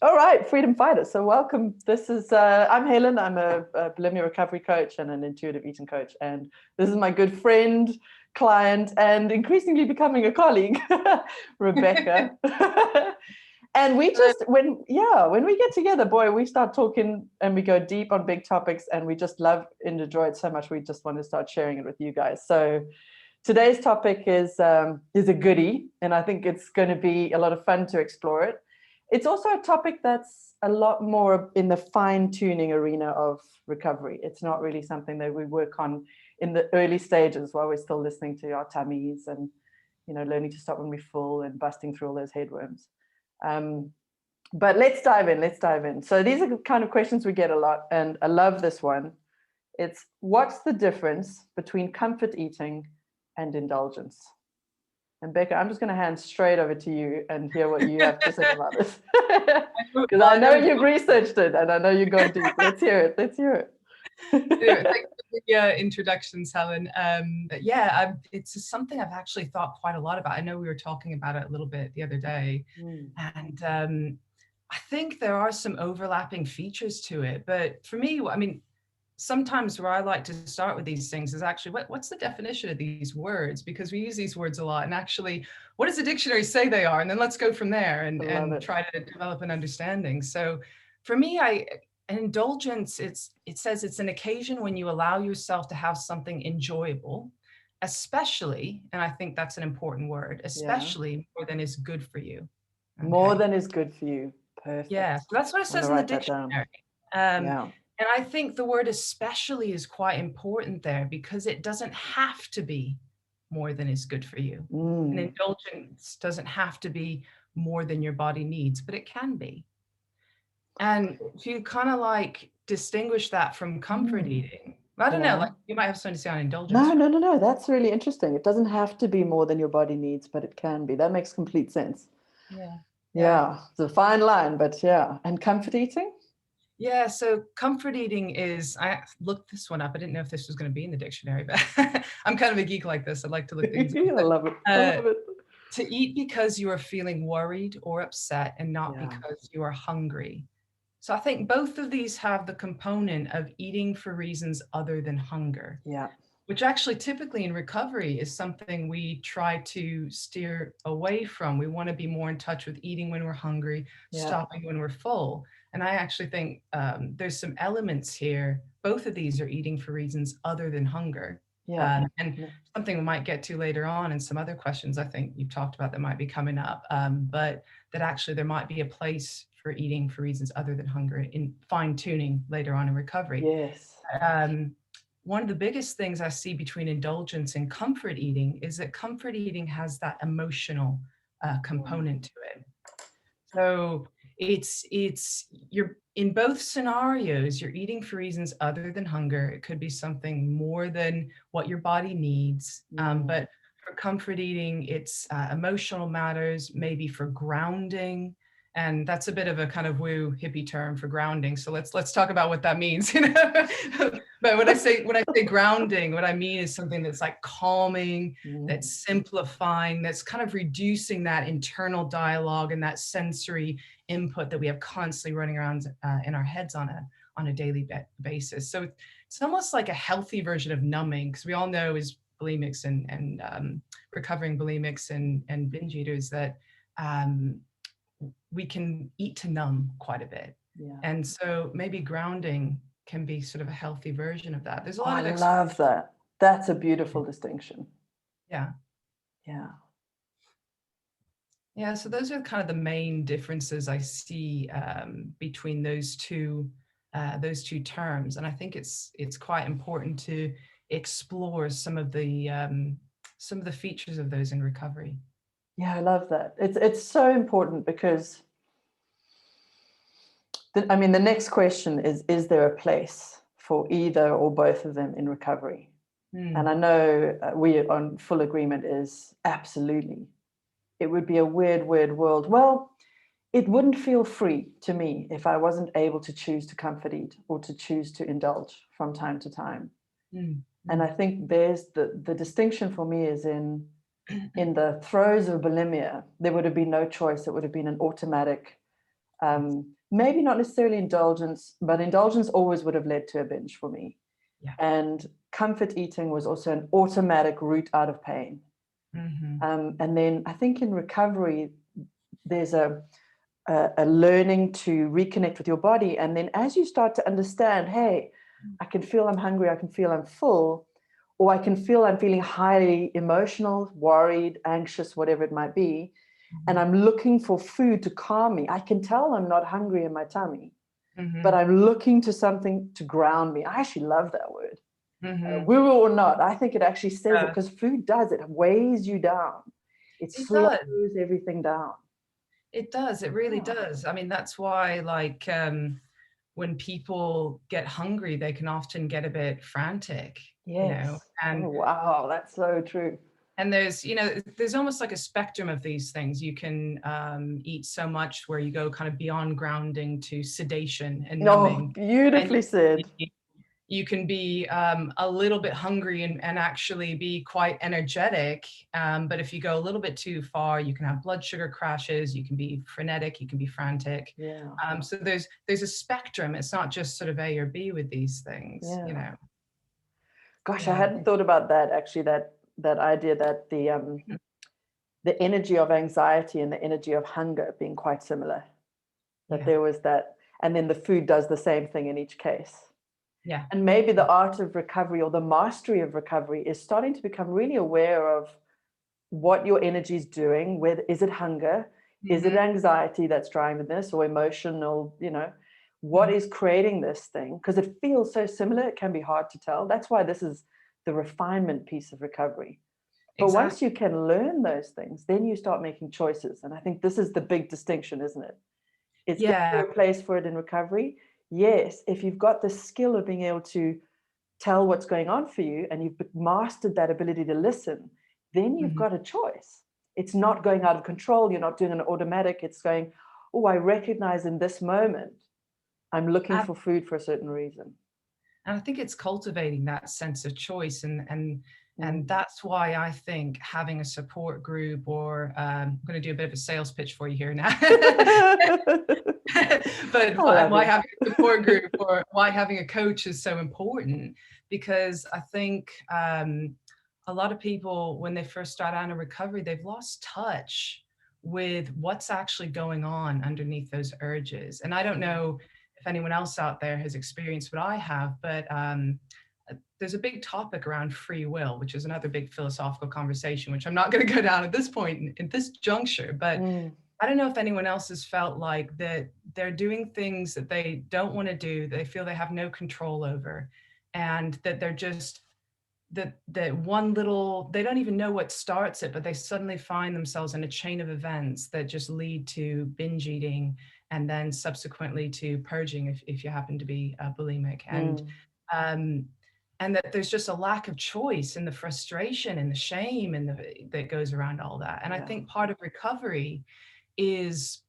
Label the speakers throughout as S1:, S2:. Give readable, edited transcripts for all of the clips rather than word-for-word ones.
S1: All right, freedom fighter. So welcome. This is I'm Helen. I'm a Bulimia Recovery coach and an intuitive eating coach, and this is my good friend, client, and increasingly becoming a colleague, Rebecca. And we just when we get together, boy, we start talking and we go deep on big topics, and we just love and enjoy it so much. We just want to start sharing it with you guys. So today's topic is a goodie, and I think it's going to be a lot of fun to explore it. It's also a topic that's a lot more in the fine-tuning arena of recovery. It's not really something that we work on in the early stages while we're still listening to our tummies and, learning to stop when we're full and busting through all those headworms. But let's dive in. So these are the kind of questions we get a lot, and I love this one. It's, what's the difference between comfort eating and indulgence? And Becca, I'm just going to hand straight over to you and hear what you have to say about this. Because I know you've researched it and I know you've gone deep. Let's hear it.
S2: Thanks for the introductions, Helen. It's something I've actually thought quite a lot about. I know we were talking about it a little bit the other day. And I think there are some overlapping features to it. But for me, sometimes where I like to start with these things is actually what's the definition of these words, because we use these words a lot, and actually what does the dictionary say they are, and then let's go from there and try to develop an understanding. So for me, an indulgence, it says it's an occasion when you allow yourself to have something enjoyable, especially, and I think that's an important word, especially more than is good for you.
S1: Okay. More than is good for you. Perfect.
S2: Yeah, so that's what it says in the dictionary. And I think the word especially is quite important there, because it doesn't have to be more than is good for you. An indulgence doesn't have to be more than your body needs, but it can be. And if you kind of distinguish that from comfort eating, I don't know, you might have something to say on indulgence.
S1: No. That's really interesting. It doesn't have to be more than your body needs, but it can be. That makes complete sense. Yeah. It's a fine line, but yeah. And comfort eating?
S2: Yeah, so comfort eating is, I looked this one up. I didn't know if this was going to be in the dictionary, but I'm kind of a geek like this. I like to look things up.
S1: I love it.
S2: To eat because you are feeling worried or upset, and not because you are hungry. So I think both of these have the component of eating for reasons other than hunger.
S1: Yeah.
S2: Which actually typically in recovery is something we try to steer away from. We want to be more in touch with eating when we're hungry, stopping when we're full. And I actually think there's some elements here. Both of these are eating for reasons other than hunger. And something we might get to later on, and some other questions I think you've talked about that might be coming up, but that actually there might be a place for eating for reasons other than hunger in fine tuning later on in recovery.
S1: Yes.
S2: One of the biggest things I see between indulgence and comfort eating is that comfort eating has that emotional component to it. So you're in both scenarios, you're eating for reasons other than hunger. It could be something more than what your body needs. But for comfort eating, it's emotional matters, maybe for grounding. And that's a bit of a kind of woo hippie term for grounding. So let's talk about what that means. But when I say grounding, what I mean is something that's calming, that's simplifying, that's kind of reducing that internal dialogue and that sensory input that we have constantly running around in our heads on a daily basis. So it's almost like a healthy version of numbing, because we all know as bulimics and recovering bulimics and binge eaters that we can eat to numb quite a bit. And so maybe grounding can be sort of a healthy version of that. There's a lot of
S1: love that. That's a beautiful distinction.
S2: Yeah, so those are kind of the main differences I see between those two terms. And I think it's quite important to explore some of the features of those in recovery.
S1: Yeah, I love that. It's so important, because the next question is there a place for either or both of them in recovery? And I know we are on full agreement is absolutely. It would be a weird world. Well, it wouldn't feel free to me if I wasn't able to choose to comfort eat or to choose to indulge from time to time. And I think there's the distinction for me is in the throes of bulimia, there would have been no choice. It would have been an automatic Maybe not necessarily indulgence, but indulgence always would have led to a binge for me.
S2: Yeah.
S1: And comfort eating was also an automatic route out of pain. And then I think in recovery, there's a learning to reconnect with your body. And then as you start to understand, hey, I can feel I'm hungry, I can feel I'm full, or I can feel I'm feeling highly emotional, worried, anxious, whatever it might be, and I'm looking for food to calm me. I can tell I'm not hungry in my tummy, but I'm looking to something to ground me. I actually love that word. Woo or not, I think it actually says it, because food does, it weighs you down. It slows everything down.
S2: It does. It really does. I mean, that's why, like, when people get hungry, they can often get a bit frantic, you know, and
S1: wow, that's so true.
S2: And there's, you know, there's almost like a spectrum of these things. You can eat so much where you go kind of beyond grounding to sedation and numbing.
S1: Beautifully said.
S2: You can be a little bit hungry and actually be quite energetic. But if you go a little bit too far, you can have blood sugar crashes, you can be frenetic, you can be frantic. So there's a spectrum. It's not just sort of A or B with these things, you know.
S1: Gosh, I hadn't thought about that, actually, that idea that the energy of anxiety and the energy of hunger being quite similar. That there was that, and then the food does the same thing in each case.
S2: Yeah.
S1: And maybe the art of recovery, or the mastery of recovery, is starting to become really aware of what your energy is doing. Whether, is it hunger? Is it anxiety that's driving this, or emotional, you know, what is creating this thing? Because it feels so similar, it can be hard to tell. That's why this is the refinement piece of recovery. But once you can learn those things, then you start making choices. And I think this is the big distinction, isn't it? Is there a place for it in recovery? Yes, if you've got the skill of being able to tell what's going on for you, and you've mastered that ability to listen, then you've got a choice. It's not going out of control. You're not doing an automatic. It's going, oh, I recognize in this moment, I'm looking for food for a certain reason.
S2: And I think it's cultivating that sense of choice. And that's why I think having a support group, or I'm going to do a bit of a sales pitch for you here now. But why having a support group, or why having a coach is so important, because I think a lot of people, when they first start out in recovery, they've lost touch with what's actually going on underneath those urges. And I don't know if anyone else out there has experienced what I have, but there's a big topic around free will, which is another big philosophical conversation, which I'm not going to go down at this point in this juncture. But I don't know if anyone else has felt like that they're doing things that they don't want to do, they feel they have no control over, and that they're just that one little, they don't even know what starts it, but they suddenly find themselves in a chain of events that just lead to binge eating, and then subsequently to purging if you happen to be bulimic. And that there's just a lack of choice, and the frustration and the shame and that goes around all that. And I think part of recovery is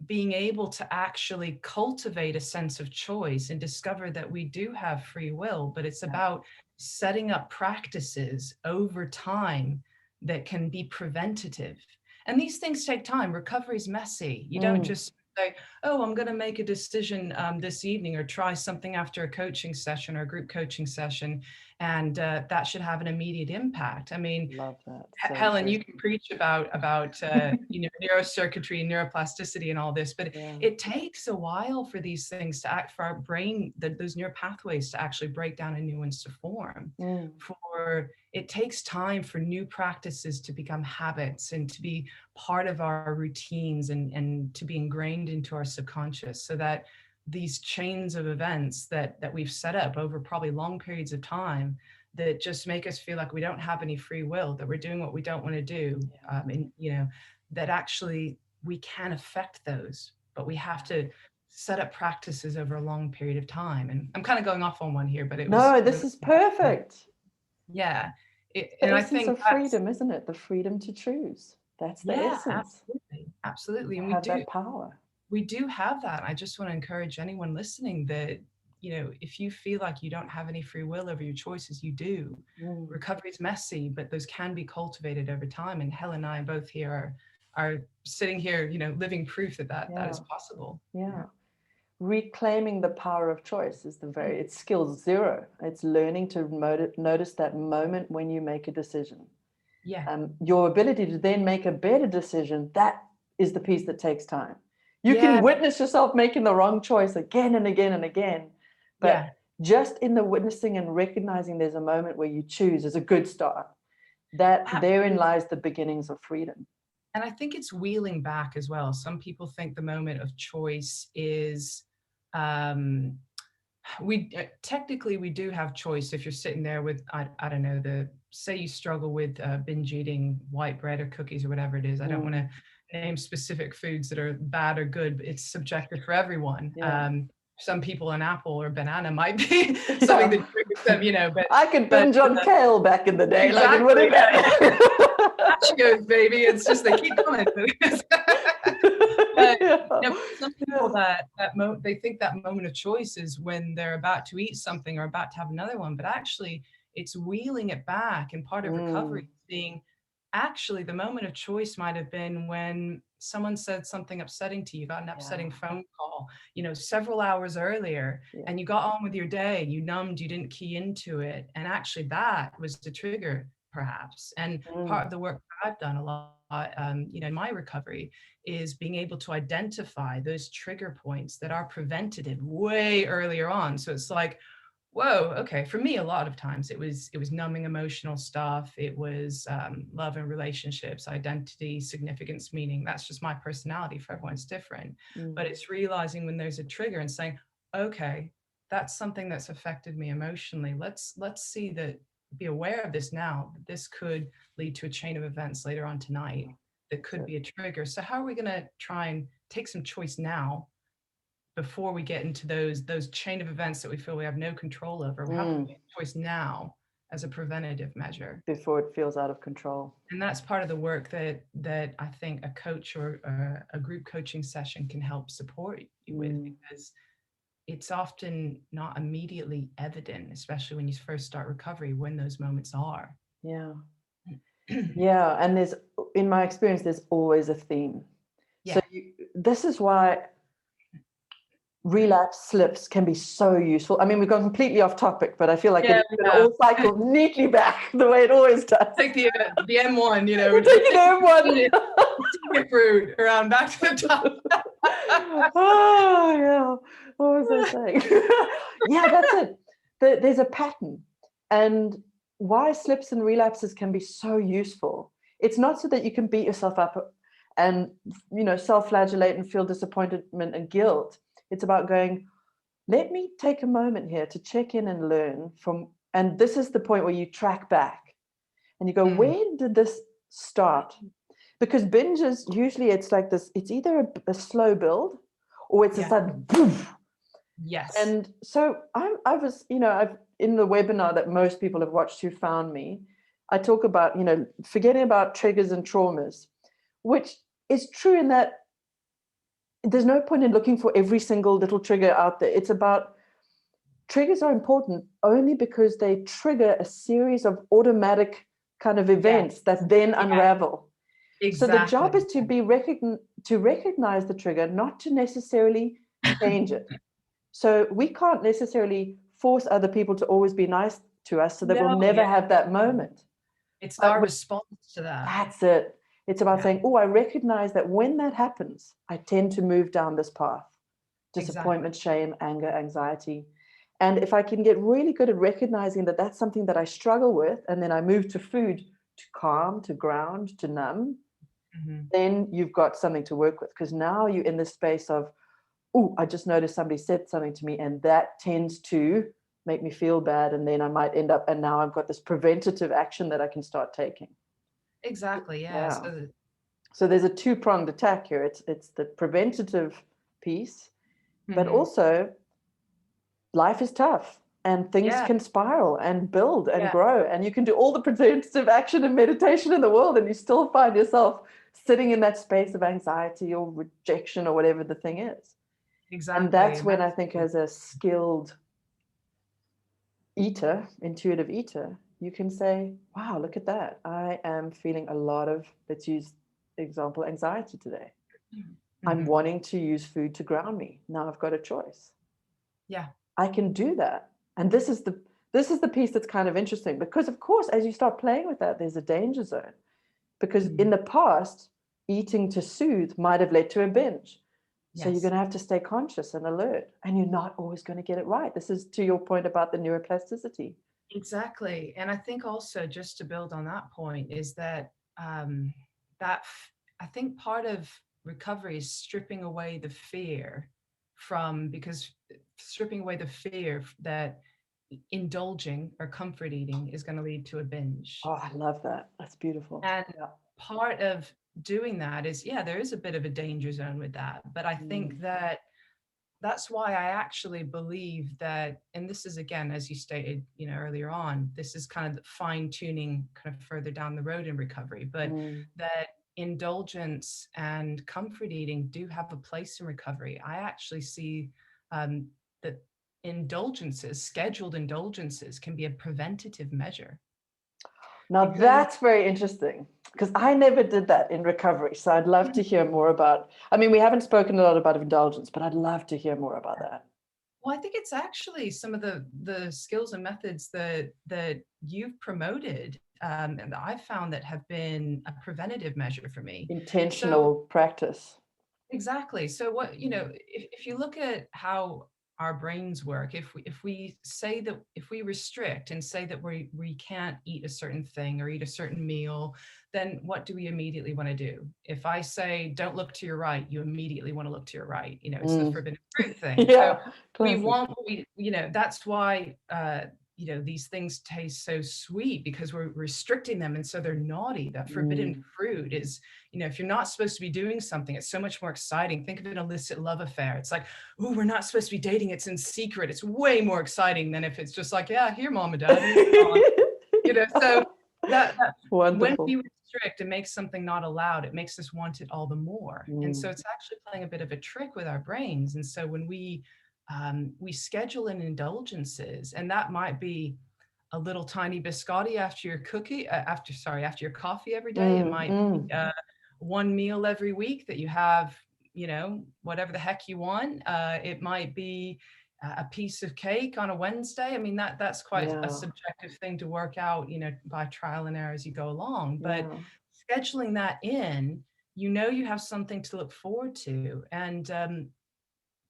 S2: being able to actually cultivate a sense of choice and discover that we do have free will, but it's about setting up practices over time that can be preventative. And these things take time. Recovery is messy. You don't just say, oh, I'm going to make a decision this evening, or try something after a coaching session or a group coaching session, and that should have an immediate impact. I mean,
S1: love that.
S2: So Helen, you can preach about you know, neurocircuitry and neuroplasticity and all this, but it takes a while for these things to act, for our brain, those neural pathways to actually break down and new ones to form. For it takes time for new practices to become habits and to be part of our routines, and to be ingrained into our subconscious, so that these chains of events that we've set up over probably long periods of time, that just make us feel like we don't have any free will, that we're doing what we don't want to do, and you know, that actually we can affect those, but we have to set up practices over a long period of time. And I'm kind of going off on one here, but it was
S1: no, this is perfect.
S2: Yeah.
S1: And I think of freedom, isn't it? The freedom to choose. That's the essence.
S2: Absolutely. And
S1: we have that power.
S2: We do have that. I just want to encourage anyone listening that, you know, if you feel like you don't have any free will over your choices, you do. Recovery is messy, but those can be cultivated over time. And Helen and I both here are sitting here, living proof that
S1: Yeah.
S2: is possible.
S1: Yeah. Reclaiming the power of choice is it's skill zero. It's learning to notice that moment when you make a decision.
S2: Yeah.
S1: Your ability to then make a better decision, that is the piece that takes time. You
S2: Yeah.
S1: can witness yourself making the wrong choice again and again and again, but just in the witnessing and recognizing there's a moment where you choose is a good start. Therein lies the beginnings of freedom.
S2: And I think it's wheeling back as well. Some people think the moment of choice is, technically we do have choice. If you're sitting there with, I don't know, say you struggle with binge eating white bread or cookies or whatever it is. I don't want to name specific foods that are bad or good, but it's subjective for everyone.
S1: Yeah.
S2: Some people an apple or banana might be something that triggers them, but
S1: I could binge on kale back in the day.
S2: Exactly,
S1: like, what is that?
S2: Nachos, baby. It's just they keep coming. Some people they think that moment of choice is when they're about to eat something or about to have another one, but actually it's wheeling it back. And part of recovery is being, actually the moment of choice might have been when someone said something upsetting to you, got an upsetting phone call, several hours earlier, and you got on with your day, you numbed, you didn't key into it. And actually that was the trigger, perhaps. And part of the work I've done a lot, in my recovery, is being able to identify those trigger points that are preventative way earlier on. So it's like, whoa, okay. For me, a lot of times it was numbing emotional stuff. It was love and relationships, identity, significance, meaning. That's just my personality. For everyone's different. But it's realizing when there's a trigger and saying, okay, that's something that's affected me emotionally. Let's see that, be aware of this now. This could lead to a chain of events later on tonight that could be a trigger. So how are we going to try and take some choice now before we get into those chain of events that we feel we have no control over? How can we make choice now as a preventative measure
S1: before it feels out of control?
S2: And that's part of the work that I think a coach or a group coaching session can help support you with, because it's often not immediately evident, especially when you first start recovery, when those moments are.
S1: Yeah. Yeah. And in my experience, there's always a theme.
S2: Yeah.
S1: So this is why relapse slips can be so useful. I mean, we've gone completely off topic, but I feel like it all cycled neatly back the way it always does.
S2: Like the M1,
S1: We're taking the
S2: M1 fruit around back to the top.
S1: Oh yeah, what was I saying? Yeah, that's it. There's a pattern, and why slips and relapses can be so useful. It's not so that you can beat yourself up and self-flagellate and feel disappointment and guilt. It's about going, let me take a moment here to check in and learn from, and this is the point where you track back and you go, when did this start? Because binges, usually it's like this, it's either a slow build or it's a sudden poof.
S2: Yes.
S1: And so I've in the webinar that most people have watched who found me, I talk about, forgetting about triggers and traumas, which is true in that there's no point in looking for every single little trigger out there. It's about, triggers are important only because they trigger a series of automatic kind of events that then unravel.
S2: Exactly.
S1: So the job is to recognize the trigger, not to necessarily change it. So we can't necessarily force other people to always be nice to us so that we'll never have that moment.
S2: It's our response to that.
S1: That's it. It's about saying, I recognize that when that happens, I tend to move down this path. Disappointment, shame, anger, anxiety. And if I can get really good at recognizing that that's something that I struggle with, and then I move to food to calm, to ground, to numb, then you've got something to work with. Because now you're in this space of, I just noticed somebody said something to me, and that tends to make me feel bad. And then I might end up, and now I've got this preventative action that I can start taking.
S2: Exactly. Yeah.
S1: So there's a two-pronged attack here. It's the preventative piece, but also life is tough and things can spiral and build and grow, and you can do all the preventative action and meditation in the world, and you still find yourself sitting in that space of anxiety or rejection or whatever the thing is. Exactly. And that's when I think, as a skilled eater, intuitive eater, you can say, wow, look at that. I am feeling a lot of, let's use example, anxiety today.
S2: Mm-hmm.
S1: I'm wanting to use food to ground me. Now I've got a choice.
S2: Yeah.
S1: I can do that. And this is the piece that's kind of interesting, because of course, as you start playing with that, there's a danger zone. Because in the past, eating to soothe might have led to a binge. So you're going to have to stay conscious and alert, and you're not always going to get it right. This is to your point about the neuroplasticity.
S2: Exactly. And I think also, just to build on that point, is that I think part of recovery is stripping away the fear because stripping away the fear that indulging or comfort eating is going to lead to a binge.
S1: Oh, I love that. That's beautiful.
S2: And part of doing that is, there is a bit of a danger zone with that. But I think that's why I actually believe that, and this is, again, as you stated, earlier on, this is kind of fine tuning kind of further down the road in recovery, but that indulgence and comfort eating do have a place in recovery. I actually see that scheduled indulgences can be a preventative measure.
S1: Now that's very interesting, because I never did that in recovery. So I'd love to hear more about, we haven't spoken a lot about indulgence, but I'd love to hear more about that.
S2: Well, I think it's actually some of the skills and methods that you've promoted and that I've found that have been a preventative measure for me.
S1: Intentional practice.
S2: Exactly. So what, if you look at how our brains work, if we say that, if we restrict and say that we can't eat a certain thing or eat a certain meal, then what do we immediately want to do? If I say don't look to your right, you immediately want to look to your right. It's the forbidden fruit thing.
S1: Yeah,
S2: so we want what we, that's why these things taste so sweet, because we're restricting them, and so they're naughty. That forbidden fruit is, if you're not supposed to be doing something, it's so much more exciting. Think of an illicit love affair. It's like, oh, we're not supposed to be dating, it's in secret. It's way more exciting than if it's just like, yeah, here, mom and dad. So that when we restrict and make something not allowed, it makes us want it all the more. And so it's actually playing a bit of a trick with our brains. And so when we schedule in indulgences, and that might be a little tiny biscotti after your after your coffee every day. It might be one meal every week that you have, whatever the heck you want. It might be a piece of cake on a Wednesday. That's quite a subjective thing to work out, by trial and error as you go along. But scheduling that in, you have something to look forward to. And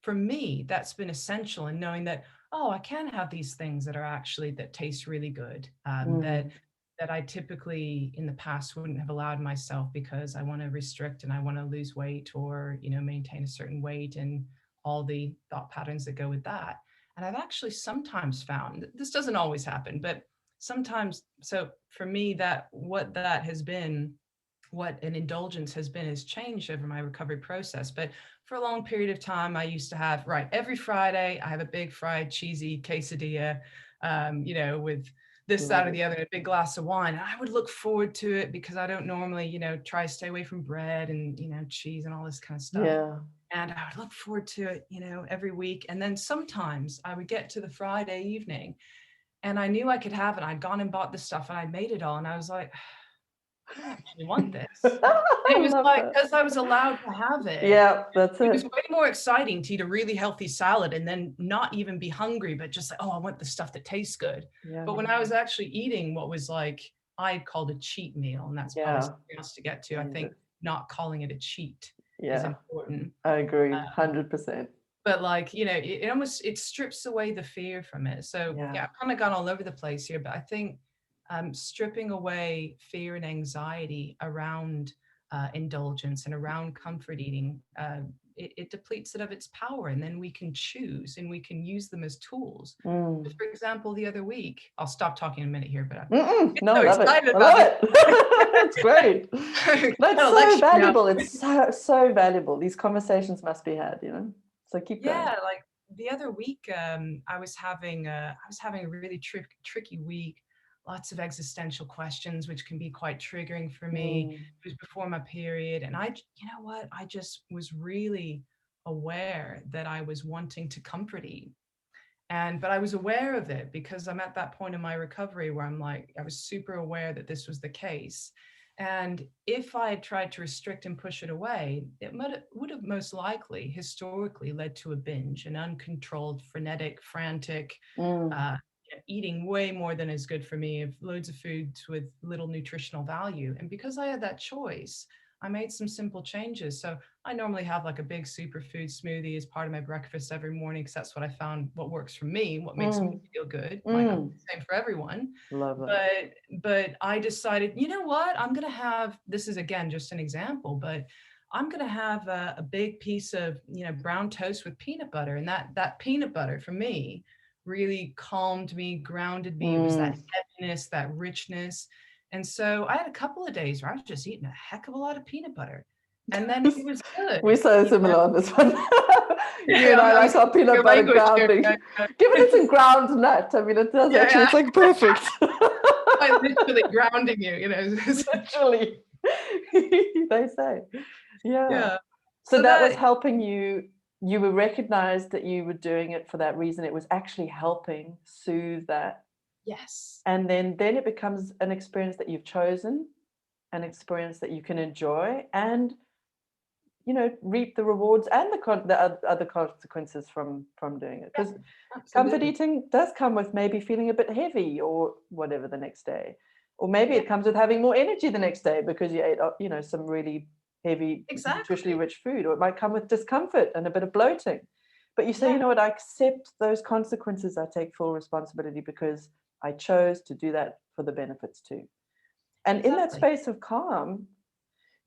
S2: for me, that's been essential in knowing that, I can have these things that taste really good, that I typically in the past wouldn't have allowed myself, because I want to restrict and I want to lose weight, or, maintain a certain weight, and all the thought patterns that go with that. And I've actually sometimes found, this doesn't always happen, but sometimes, so for me, what an indulgence has been has changed over my recovery process. But for a long period of time, I used to have, every Friday, I have a big fried cheesy quesadilla, with this, that, or the other, a big glass of wine. And I would look forward to it, because I don't normally, try to stay away from bread and, cheese and all this kind of stuff.
S1: Yeah.
S2: And I would look forward to it, every week. And then sometimes I would get to the Friday evening and I knew I could have it. I'd gone and bought the stuff and I made it all. And I was like, I don't actually want this. And it was like, because I was allowed to have it.
S1: Yeah, that's it.
S2: It was way more exciting to eat a really healthy salad and then not even be hungry, but just like, I want the stuff that tastes good. Yeah. But when I was actually eating what was like, I called a cheat meal, and that's probably something else to get to. I think not calling it a cheat is important.
S1: I agree, 100%.
S2: But like, it strips away the fear from it. So I've kind of gone all over the place here, but I think stripping away fear and anxiety around indulgence and around comfort eating, it depletes it of its power, and then we can choose and we can use them as tools. For example, the other week, I'll stop talking in a minute here, but I'm so excited about it.
S1: It's great. That's so valuable. It's so valuable. These conversations must be had, So keep going.
S2: Yeah, like the other week, I was having a really tricky week. Lots of existential questions, which can be quite triggering for me. It was before my period. And I just was really aware that I was wanting to comfort eat. But I was aware of it because I'm at that point in my recovery where I'm like, I was super aware that this was the case. And if I had tried to restrict and push it away, it would have most likely historically led to a binge, an uncontrolled, frenetic, frantic,
S1: Mm.
S2: uh, eating way more than is good for me, of loads of foods with little nutritional value. And because I had that choice, I made some simple changes. So I normally have like a big superfood smoothie as part of my breakfast every morning, because that's what I found what works for me, what makes me
S1: Mm.
S2: feel good. Might not be
S1: Mm.
S2: the same for everyone.
S1: Love it.
S2: But I decided, you know what? I'm gonna have, this is again just an example, but I'm gonna have a big piece of, brown toast with peanut butter. And that peanut butter for me really calmed me, grounded me. It was that
S1: Mm.
S2: heaviness, that richness. And so I had a couple of days where I was just eating a heck of a lot of peanut butter. And then it was
S1: We're
S2: good.
S1: so similar on this one. You and I
S2: I'm
S1: like our
S2: speaking
S1: peanut
S2: your
S1: butter
S2: language here.
S1: grounding. Given it's a ground nut, I mean, it does
S2: Yeah,
S1: actually,
S2: yeah.
S1: it's like perfect.
S2: Quite literally grounding you.
S1: Literally, they say. Yeah.
S2: Yeah.
S1: So
S2: So
S1: that was
S2: that,
S1: helping you. You were recognized that you were doing it for that reason. It was actually helping soothe that.
S2: yes.
S1: And then it becomes an experience that you've chosen, an experience that you can enjoy, and reap the rewards and the other consequences from doing it.
S2: Yeah,
S1: Because comfort
S2: absolutely.
S1: eating does come with maybe feeling a bit heavy or whatever the next day, or maybe
S2: Yeah,
S1: it comes with having more energy the next day because you ate some really heavy, nutritionally
S2: exactly.
S1: rich food, or it might come with discomfort and a bit of bloating. But you say, you
S2: Yeah,
S1: know what, I accept those consequences. I take full responsibility because I chose to do that for the benefits too. And in that
S2: exactly.
S1: space of calm,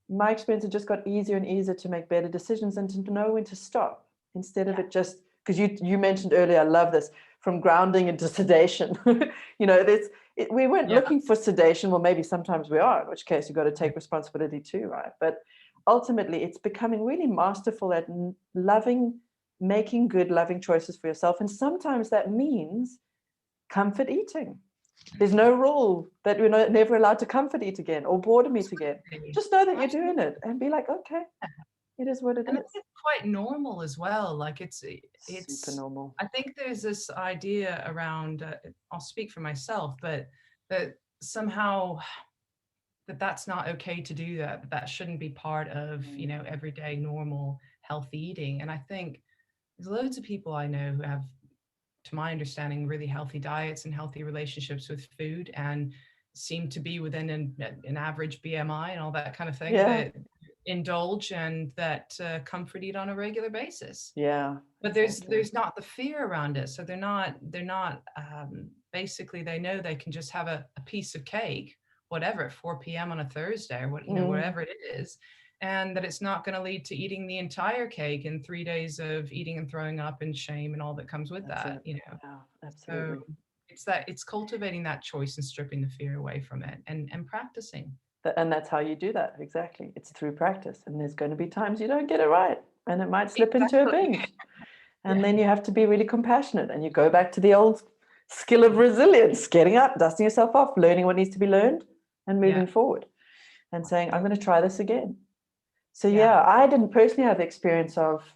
S1: my experience, it just got easier and easier to make better decisions and to know when to stop, instead of
S2: Yeah,
S1: it just, because you mentioned earlier, I love this, from grounding into sedation. We weren't
S2: yeah,
S1: looking for sedation. Well, maybe sometimes we are, in which case you've got to
S2: right.
S1: take responsibility too, right? But ultimately it's becoming really masterful at loving, making good loving choices for yourself. And sometimes that means comfort eating. There's no rule that we're never allowed to comfort eat again or boredom eat again.
S2: Absolutely.
S1: Just know that you're
S2: Absolutely.
S1: doing it and be like, okay, it is what it
S2: And I
S1: is.
S2: think it's quite normal as well. Like
S1: Super
S2: it's,
S1: normal.
S2: I think there's this idea around, I'll speak for myself, but that somehow that's not okay to do that shouldn't be part of,
S1: Mm.
S2: everyday normal healthy eating. And I think there's loads of people I know who have, to my understanding, really healthy diets and healthy relationships with food, and seem to be within an average BMI and all that kind of thing,
S1: Yeah.
S2: that indulge and that comfort eat on a regular basis.
S1: Yeah,
S2: But
S1: exactly.
S2: there's not the fear around it. So they're not basically, they know they can just have a piece of cake, whatever, at 4 p.m. on a Thursday, or
S1: Mm,
S2: whatever it is, and that it's not going to lead to eating the entire cake in 3 days of eating and throwing up and shame and all that comes with
S1: that's
S2: that.
S1: it. Yeah,
S2: So
S1: absolutely.
S2: it's cultivating that choice and stripping the fear away from it, and practicing.
S1: And that's how you do that. Exactly. It's through practice. And there's going to be times you don't get it right and it might slip into a
S2: Exactly.
S1: binge. And
S2: Yeah.
S1: then you have to be really compassionate and you go back to the old skill of resilience, getting up, dusting yourself off, learning what needs to be learned and moving
S2: Yeah.
S1: forward and saying, I'm going to try this again. So,
S2: Yeah.
S1: yeah, I didn't personally have the experience of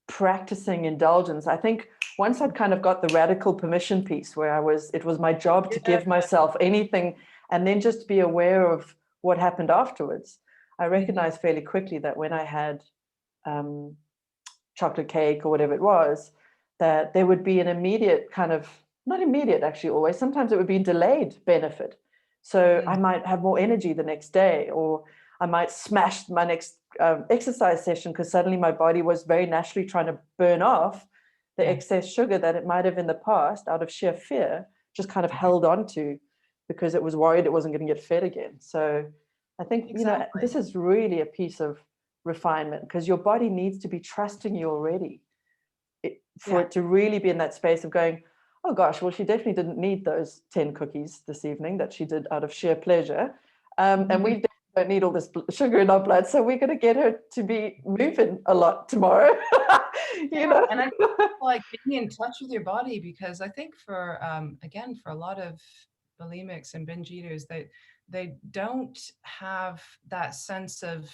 S1: practicing indulgence. I think once I'd kind of got the radical permission piece where it was my job to
S2: Yeah.
S1: give myself anything and then just be aware of what happened afterwards. I
S2: Mhm.
S1: recognized fairly quickly that when I had um, chocolate cake or whatever it was, that there would be an immediate kind of, not immediate actually always, sometimes it would be delayed benefit. So I
S2: Mm.
S1: might have more energy the next day, or I might smash my next exercise session because suddenly my body was very naturally trying to burn off the
S2: Yeah.
S1: excess sugar that it might have in the past out of sheer fear just kind of
S2: Yeah.
S1: held on to because it was worried it wasn't going to get fed again. So I think,
S2: Exactly.
S1: this is really a piece of refinement because your body needs to be trusting you already for
S2: Yeah.
S1: it to really be in that space of going, oh gosh, well, she definitely didn't need those 10 cookies this evening that she did out of sheer pleasure. And we don't need all this sugar in our blood. So we're going to get her to be moving a lot tomorrow. you
S2: Yeah,
S1: know?
S2: and I think like being in touch with your body, because I think for again, for a lot of bulimics and binge eaters, they don't have that sense of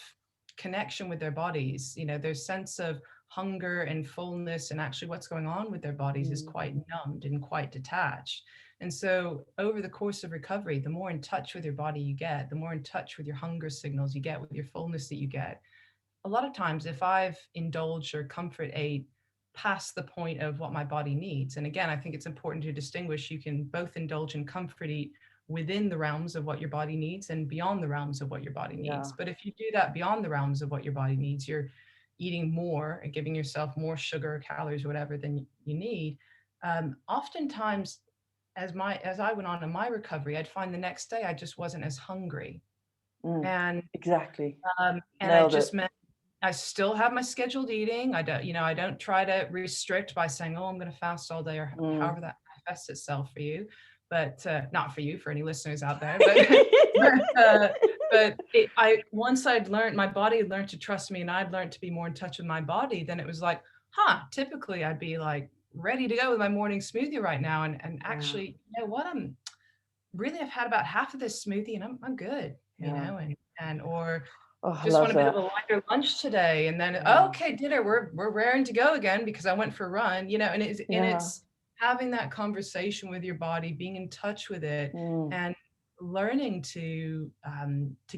S2: connection with their bodies, their sense of hunger and fullness and actually what's going on with their bodies is quite numbed and quite detached. And so over the course of recovery, the more in touch with your body you get, the more in touch with your hunger signals you get, with your fullness that you get. A lot of times, if I've indulged or comfort ate past the point of what my body needs, and again, I think it's important to distinguish, you can both indulge and comfort eat within the realms of what your body needs and beyond the realms of what your body needs. But if you do that beyond the realms of what your body needs, you're eating more and giving yourself more sugar, calories, whatever than you need. Oftentimes, as I went on in my recovery, I'd find the next day I just wasn't as hungry. And
S1: exactly.
S2: and it just meant I still have my scheduled eating. I don't try to restrict by saying, oh, I'm going to fast all day, or however that manifests itself for you. But not for you, for any listeners out there. But once I'd learned, my body had learned to trust me, and I'd learned to be more in touch with my body, then it was like, typically I'd be like ready to go with my morning smoothie right now. And actually, you know what? I've had about half of this smoothie and I'm good, you know, or just want a bit of a lighter lunch today. And then, okay, dinner, we're raring to go again because I went for a run, you know, and it's having that conversation with your body, being in touch with it, and learning to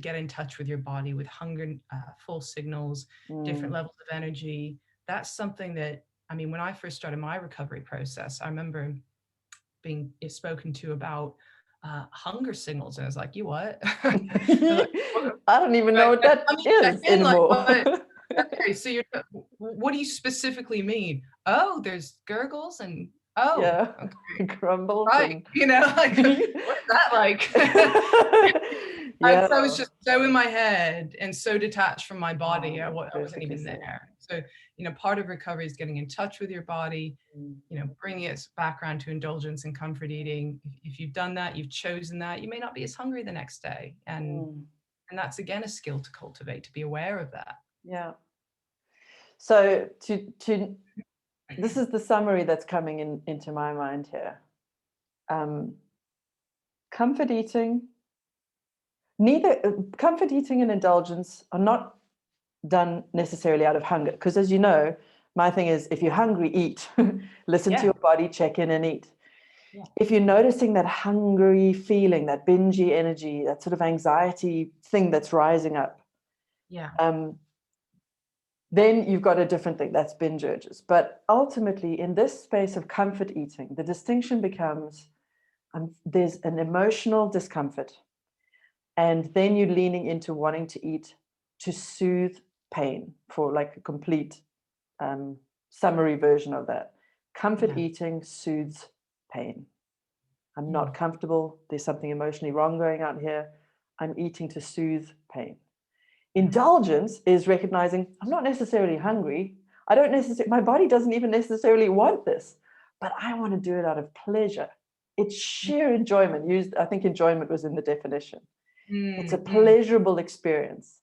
S2: get in touch with your body with hunger, full signals, different levels of energy. That's something that, I mean, when I first started my recovery process, I remember being spoken to about hunger signals, and I was like, you what? Like,
S1: I don't even know what that is anymore.
S2: Like, okay, so what do you specifically mean? Oh, there's gurgles and okay.
S1: Grumbles,
S2: right?
S1: and...
S2: you know, like what's that like? I was just so in my head and so detached from my body. I wasn't even there. So, you know, part of recovery is getting in touch with your body, you know, bringing its background to indulgence and comfort eating. If you've done that, you've chosen that, you may not be as hungry the next day. And that's, again, a skill to cultivate, to be aware of that.
S1: Yeah. So this is the summary that's coming into my mind here. Comfort eating and indulgence are not done necessarily out of hunger, because, as you know, my thing is, if you're hungry, eat. Listen to your body, check in and eat. If you're noticing that hungry feeling, that bingy energy, that sort of anxiety thing that's rising up, then you've got a different thing. That's binge urges. But ultimately, in this space of comfort eating, the distinction becomes there's an emotional discomfort, and then you're leaning into wanting to eat to soothe pain, for like a complete summary version of that. Comfort eating soothes pain. I'm not comfortable. There's something emotionally wrong going on here. I'm eating to soothe pain. Indulgence is recognizing I'm not necessarily hungry. My body doesn't even necessarily want this, but I want to do it out of pleasure. It's sheer enjoyment. I think enjoyment was in the definition. It's a pleasurable experience.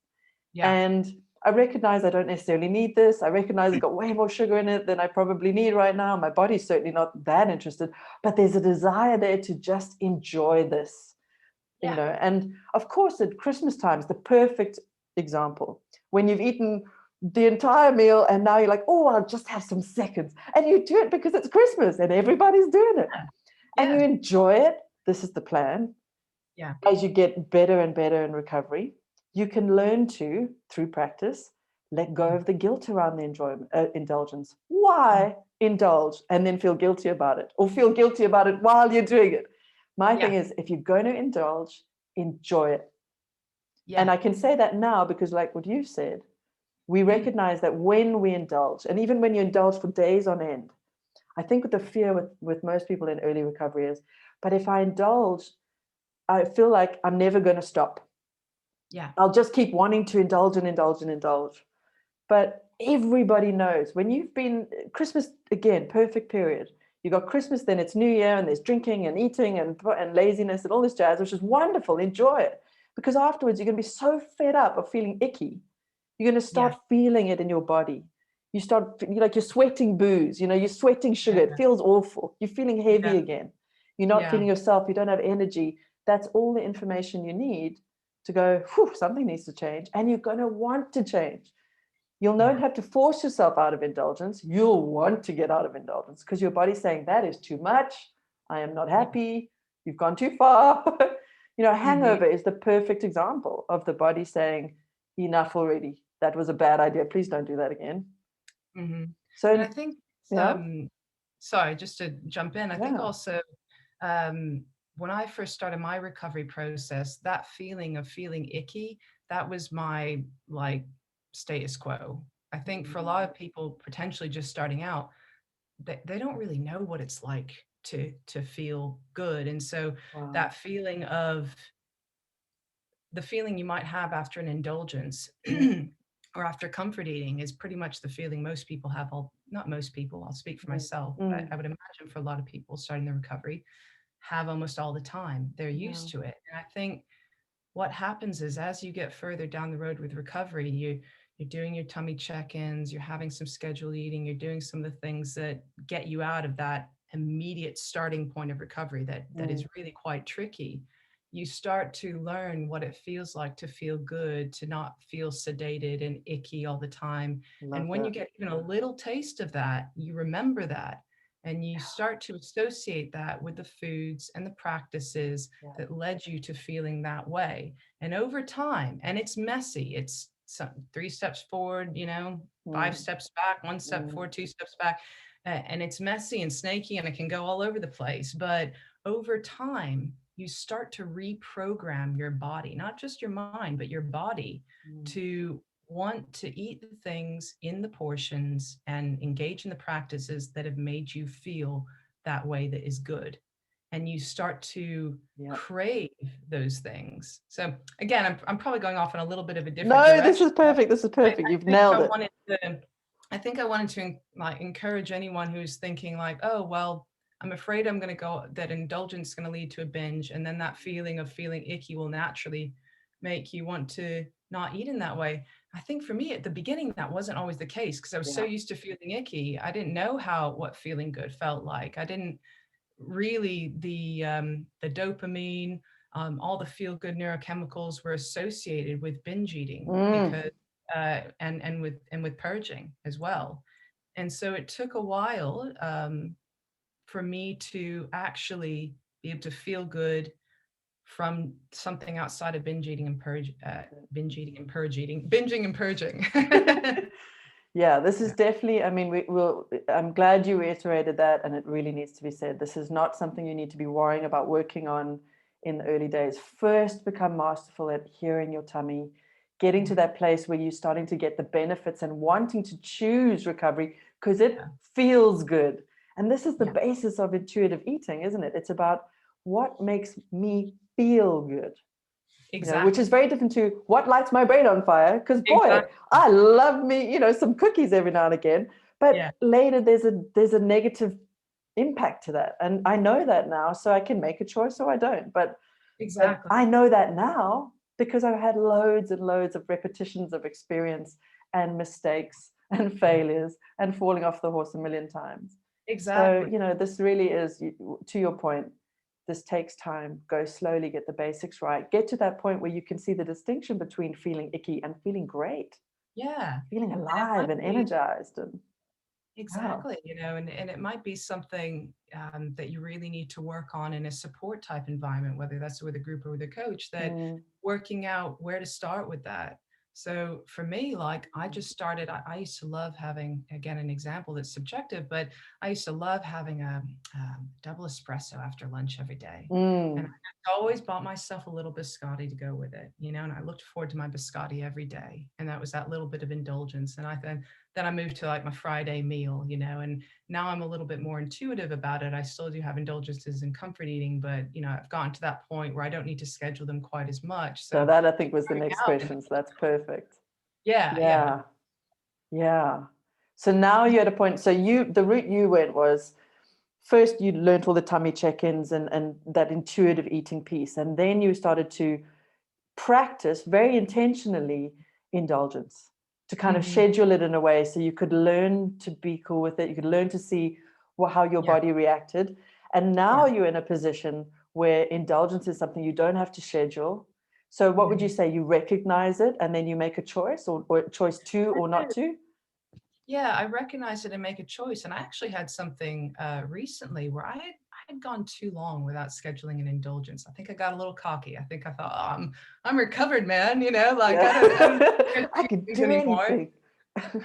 S1: And I recognize I don't necessarily need this. I recognize it's got way more sugar in it than I probably need right now. My body's certainly not that interested, but there's a desire there to just enjoy this, you know. And of course, at Christmas time is the perfect example, when you've eaten the entire meal and now you're like, oh, I'll just have some seconds. And you do it because it's Christmas and everybody's doing it. And you enjoy it. This is the plan. As you get better and better in recovery, you can learn to, through practice, let go of the guilt around the indulgence. Why indulge and then feel guilty about it, or feel guilty about it while you're doing it? My thing is, if you're going to indulge, enjoy it. And I can say that now because, like what you said, we recognize that when we indulge, and even when you indulge for days on end, I think the fear with most people in early recovery is, but if I indulge, I feel like I'm never going to stop. I'll just keep wanting to indulge and indulge and indulge. But everybody knows when you've been Christmas, again, perfect period. You got Christmas, then it's New Year, and there's drinking and eating and laziness and all this jazz, which is wonderful. Enjoy it. Because afterwards, you're going to be so fed up of feeling icky. You're going to start feeling it in your body. You're sweating booze, you're sweating sugar. It feels awful. You're feeling heavy again. You're not feeling yourself. You don't have energy. That's all the information you need to go, whew, something needs to change. And you're going to want to change. You'll not have to force yourself out of indulgence. You'll want to get out of indulgence because your body's saying that is too much. I am not happy. You've gone too far. Hangover is the perfect example of the body saying, enough already. That was a bad idea. Please don't do that again. So,
S2: and I think, sorry, just to jump in, I think also when I first started my recovery process, that feeling of feeling icky, that was my status quo. I think for a lot of people potentially just starting out, they don't really know what it's like to feel good. And so that feeling of the feeling you might have after an indulgence or after comfort eating is pretty much the feeling most people have. Not most people, I'll speak for myself, but I would imagine for a lot of people starting the recovery have almost all the time. They're used to it. And I think what happens is as you get further down the road with recovery, you're doing your tummy check-ins, you're having some scheduled eating, you're doing some of the things that get you out of that immediate starting point of recovery that is really quite tricky. You start to learn what it feels like to feel good, to not feel sedated and icky all the time. And when you get even a little taste of that, you remember that. And you start to associate that with the foods and the practices that led you to feeling that way. And over time, and it's messy, it's 3 steps forward, 5 steps back, 1 step forward, 2 steps back. And it's messy and snaky and it can go all over the place. But over time, you start to reprogram your body, not just your mind, but your body to want to eat the things in the portions and engage in the practices that have made you feel that way that is good. And you start to crave those things. So again, I'm probably going off in a little bit of a different direction.
S1: No, this is perfect. This is perfect. You've nailed it.
S2: I think I wanted to encourage anyone who's thinking oh, well, I'm afraid that indulgence is going to lead to a binge. And then that feeling of feeling icky will naturally make you want to not eat in that way. I think for me at the beginning, that wasn't always the case because I was so used to feeling icky. I didn't know what feeling good felt like. I didn't really, the dopamine, all the feel good neurochemicals were associated with binge eating because, and with purging as well. And so it took a while for me to actually be able to feel good from something outside of binging and purging.
S1: Yeah, this is definitely, I'm glad you reiterated that, and it really needs to be said. This is not something you need to be worrying about working on in the early days. First, become masterful at hearing your tummy, getting to that place where you're starting to get the benefits and wanting to choose recovery because it feels good. And this is the basis of intuitive eating, isn't it? It's about what makes me feel good.
S2: Exactly.
S1: Which is very different to what lights my brain on fire. Because boy, I love me, some cookies every now and again. But later there's a negative impact to that. And I know that now, so I can make a choice or I don't. But I know that now because I've had loads and loads of repetitions of experience and mistakes and failures and falling off the horse a million times.
S2: Exactly.
S1: So, this really is, to your point, this takes time. Go slowly, get the basics right. Get to that point where you can see the distinction between feeling icky and feeling great.
S2: Yeah.
S1: Feeling alive and energized.
S2: Exactly. And it might be something that you really need to work on in a support type environment, whether that's with a group or with a coach, that working out where to start with that. So for me, I just started, I used to love having, again, an example that's subjective, but I used to love having a double espresso after lunch every day. And I always bought myself a little biscotti to go with it, and I looked forward to my biscotti every day. And that was that little bit of indulgence. And then I moved to my Friday meal, and now I'm a little bit more intuitive about it. I still do have indulgences and comfort eating, but, I've gotten to that point where I don't need to schedule them quite as much.
S1: So that I think was the next question. So that's perfect.
S2: Yeah.
S1: So now you're at a point, so the route you went was first you learned all the tummy check-ins and that intuitive eating piece. And then you started to practice very intentionally indulgence, to kind of schedule it in a way so you could learn to be cool with it. You could learn to see how your body reacted. And now you're in a position where indulgence is something you don't have to schedule. So what would you say? You recognize it and then you make a choice, or choice to or not to?
S2: Yeah, I recognize it and make a choice. And I actually had something recently where I had gone too long without scheduling an indulgence. I think I got a little cocky. I think I thought, oh, I'm recovered, man. You know, like I don't
S1: I
S2: do
S1: can
S2: things
S1: do
S2: anymore.
S1: anything.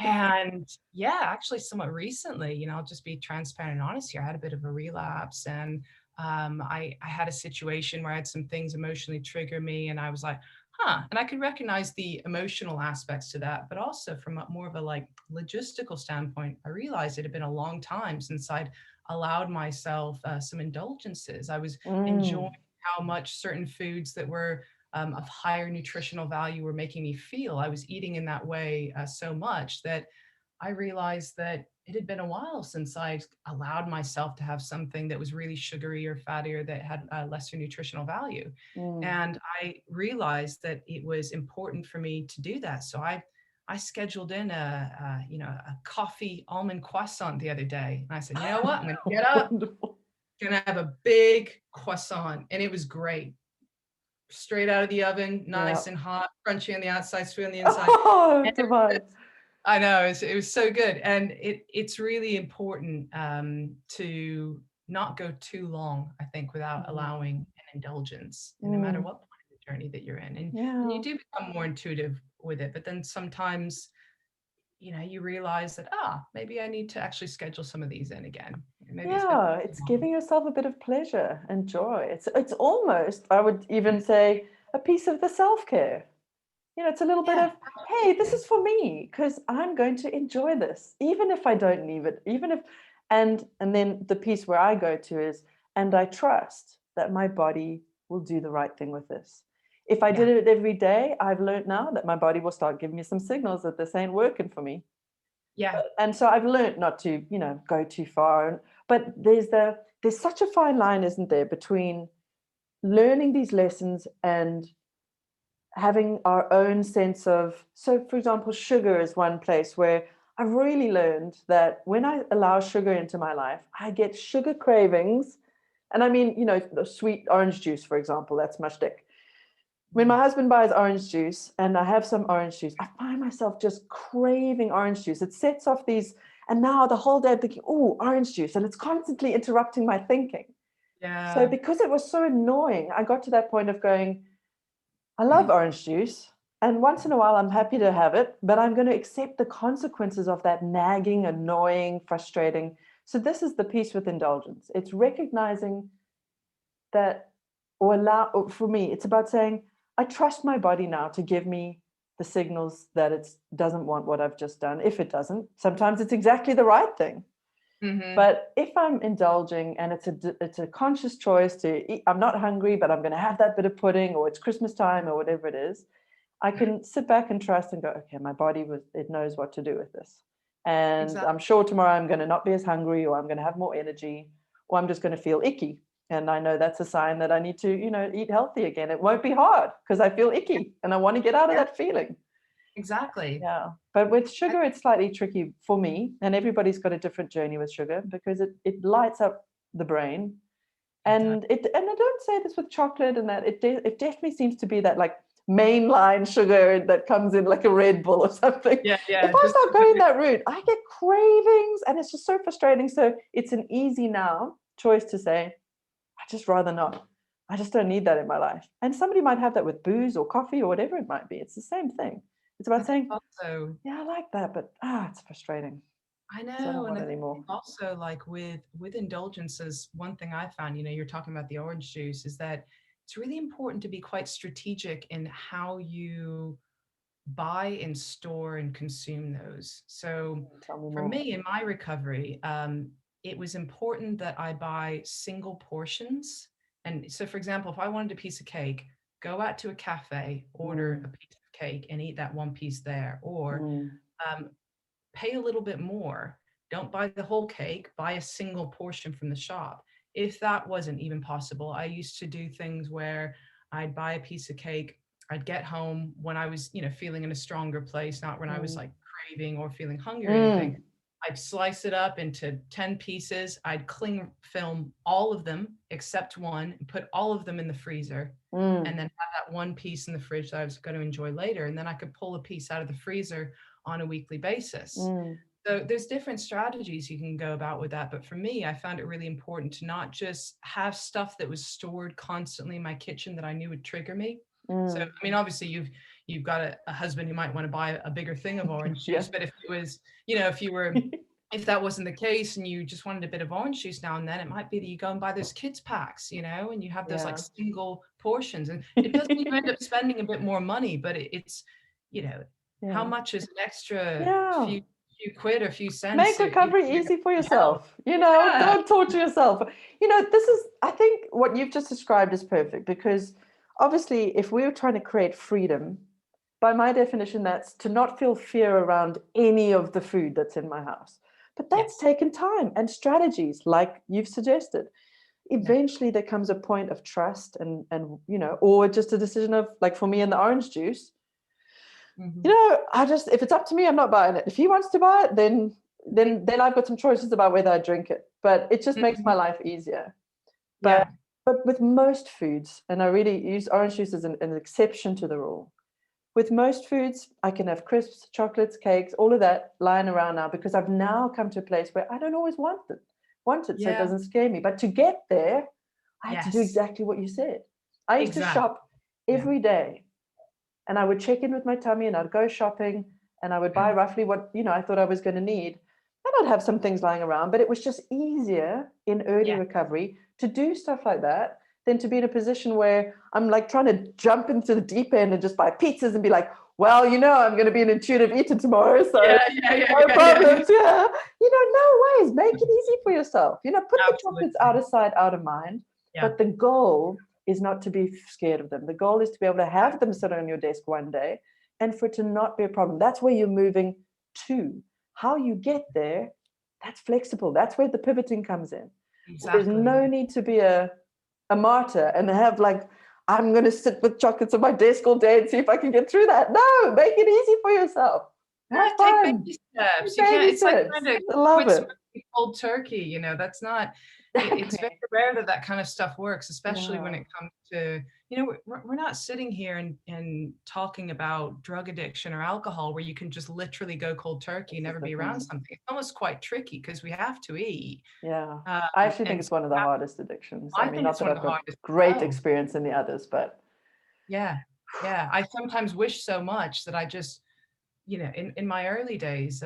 S2: And yeah, actually, somewhat recently, I'll just be transparent and honest here. I had a bit of a relapse, and I had a situation where I had some things emotionally trigger me, and I was like, huh. And I could recognize the emotional aspects to that, but also from a more of a like logistical standpoint, I realized it had been a long time since I'd allowed myself some indulgences. I was enjoying how much certain foods that were of higher nutritional value were making me feel. I was eating in that way so much that I realized that it had been a while since I allowed myself to have something that was really sugary or fatty or that had lesser nutritional value.
S1: Mm.
S2: And I realized that it was important for me to do that. So I scheduled in a coffee almond croissant the other day. And I said, you know what? I'm going to get up,
S1: Wonderful.
S2: going to have a big croissant. And it was great. Straight out of the oven,
S1: Yeah.
S2: nice and hot, crunchy on the outside, sweet on the inside.
S1: Oh,
S2: And
S1: divine.
S2: I know it was so good, and it's really important to not go too long, I think, without
S1: Mm.
S2: allowing an indulgence, and no matter
S1: Mm.
S2: what point of the journey that you're in, and you
S1: Yeah.
S2: do become more intuitive with it. But then sometimes, you realize that maybe I need to actually schedule some of these in again. Maybe it's been
S1: Yeah,
S2: too
S1: it's
S2: long.
S1: giving yourself a bit of pleasure and joy. It's almost, I would even say, a piece of the self-care. It's a little bit
S2: Yeah,
S1: of, hey, this
S2: absolutely.
S1: is for me because I'm going to enjoy this, even if I don't need it, even if, and then the piece where I go to is, and I trust that my body will do the right thing with this. If I did
S2: Yeah,
S1: it every day, I've learned now that my body will start giving me some signals that this ain't working for me.
S2: yeah,
S1: And so I've learned not to, go too far. But there's such a fine line, isn't there, between learning these lessons and having our own sense of, so for example, sugar is one place where I've really learned that when I allow sugar into my life, I get sugar cravings. And I mean, the sweet orange juice, for example, that's my shtick. When my husband buys orange juice and I have some orange juice, I find myself just craving orange juice. It sets off these, and now the whole day I'm thinking, oh, orange juice, and it's constantly interrupting my thinking. So
S2: yeah,
S1: because it was so annoying, I got to that point of going, I love orange juice. And once in a while, I'm happy to have it, but I'm going to accept the consequences of that nagging, annoying, frustrating. So, this is the piece with indulgence. It's recognizing that, or for me, it's about saying, I trust my body now to give me the signals that it doesn't want what I've just done. If it doesn't, sometimes it's exactly the right thing.
S2: hmm
S1: But if I'm indulging and it's a conscious choice to eat, I'm not hungry, but I'm going to have that bit of pudding, or it's Christmas time, or whatever it is, I can sit back and trust and go, okay, my body it knows what to do with this. And
S2: exactly.
S1: I'm sure tomorrow I'm going to not be as hungry, or I'm going to have more energy, or I'm just going to feel icky. And I know that's a sign that I need to, eat healthy again. It won't be hard because I feel icky and I want to get out of
S2: Yeah,
S1: that feeling.
S2: exactly.
S1: Yeah. But with
S2: I,
S1: sugar, it's slightly tricky for me. And everybody's got a different journey with sugar because it lights up the brain.
S2: it does.
S1: And I don't say this with chocolate and that it definitely seems to be that like mainline sugar that comes in like a Red Bull or something.
S2: Yeah,
S1: If
S2: yeah.
S1: I
S2: Just
S1: start going that route, I get cravings and it's just so frustrating. So it's an easy now choice to say, I just rather not. I just don't need that in my life. And somebody might have that with booze or coffee or whatever it might be. It's the same thing. It's
S2: I
S1: about
S2: think
S1: saying,
S2: also
S1: yeah, I like that, but it's frustrating.
S2: I
S1: So I don't
S2: know, and
S1: want
S2: I
S1: it
S2: think
S1: anymore.
S2: also like with indulgences, one thing I found, you're talking about the orange juice, is that it's really important to be quite strategic in how you buy and store and consume those. So
S1: Tell me
S2: for
S1: more.
S2: me in my recovery, it was important that I buy single portions. And so, for example, if I wanted a piece of cake, go out to a cafe, order
S1: Mm,
S2: a piece of cake, and eat that one piece there, or
S1: mm,
S2: um, pay a little bit more. Don't buy the whole cake, buy a single portion from the shop. If that wasn't even possible, I used to do things where I'd buy a piece of cake, I'd get home when I was, feeling in a stronger place, not when I was
S1: mm,
S2: like craving or feeling hungry or anything.
S1: mm.
S2: I'd slice it up into 10 pieces. I'd cling film all of them except one and put all of them in the freezer. And then have that one piece in the fridge that I was going to enjoy later. And then I could pull a piece out of the freezer on a weekly basis. So there's different strategies you can go about with that. But for me, I found it really important to not just have stuff that was stored constantly in my kitchen that I knew would trigger me. So, I mean, obviously you've got a husband who might want to buy a bigger thing of orange juice, but if it was, if that wasn't the case and you just wanted a bit of orange juice now and then, it might be that you go and buy those kids packs, and you have those like single portions, and it does mean you end up spending a bit more money, but it's, how much is an extra few quid or few cents?
S1: Make recovery easy for yourself. Don't torture yourself. I think what you've just described is perfect, because obviously if we were trying to create freedom, by my definition, that's to not feel fear around any of the food that's in my house. But that's taken time and strategies like you've suggested. Eventually there comes a point of trust and or just a decision of, like for me in the orange juice, if it's up to me, I'm not buying it. If he wants to buy it, then I've got some choices about whether I drink it. But it just makes my life easier. But with most foods, and I really use orange juice as an exception to the rule. With most foods, I can have crisps, chocolates, cakes, all of that lying around now, because I've now come to a place where I don't always want it, so it doesn't scare me. But to get there, I had to do exactly what you said. I used to shop every day, and I would check in with my tummy, and I'd go shopping, and I would buy roughly what I thought I was going to need. And I'd have some things lying around, but it was just easier in early recovery to do stuff like that than to be in a position where I'm like trying to jump into the deep end and just buy pizzas and be like, well, I'm going to be an intuitive eater tomorrow, so no problems. No ways. Make it easy for yourself. Put the chocolates out of sight, out of mind. But the goal is not to be scared of them. The goal is to be able to have them sit on your desk one day and for it to not be a problem. That's where you're moving to. How you get there, that's flexible. That's where the pivoting comes in. Exactly. There's no need to be a martyr and have I'm going to sit with chocolates on my desk all day and see if I can get through that. No, make it easy for yourself.
S2: Take baby steps. It's like trying to quit cold turkey. That's not. It's very rare that kind of stuff works, especially when it comes to, we're not sitting here and talking about drug addiction or alcohol where you can just literally go cold turkey and never be around something. It's almost quite tricky because we have to eat.
S1: Yeah. I actually think it's one of the hardest addictions. I mean, not that I've got great experience in the others, but.
S2: Yeah. I sometimes wish so much that I just, in my early days,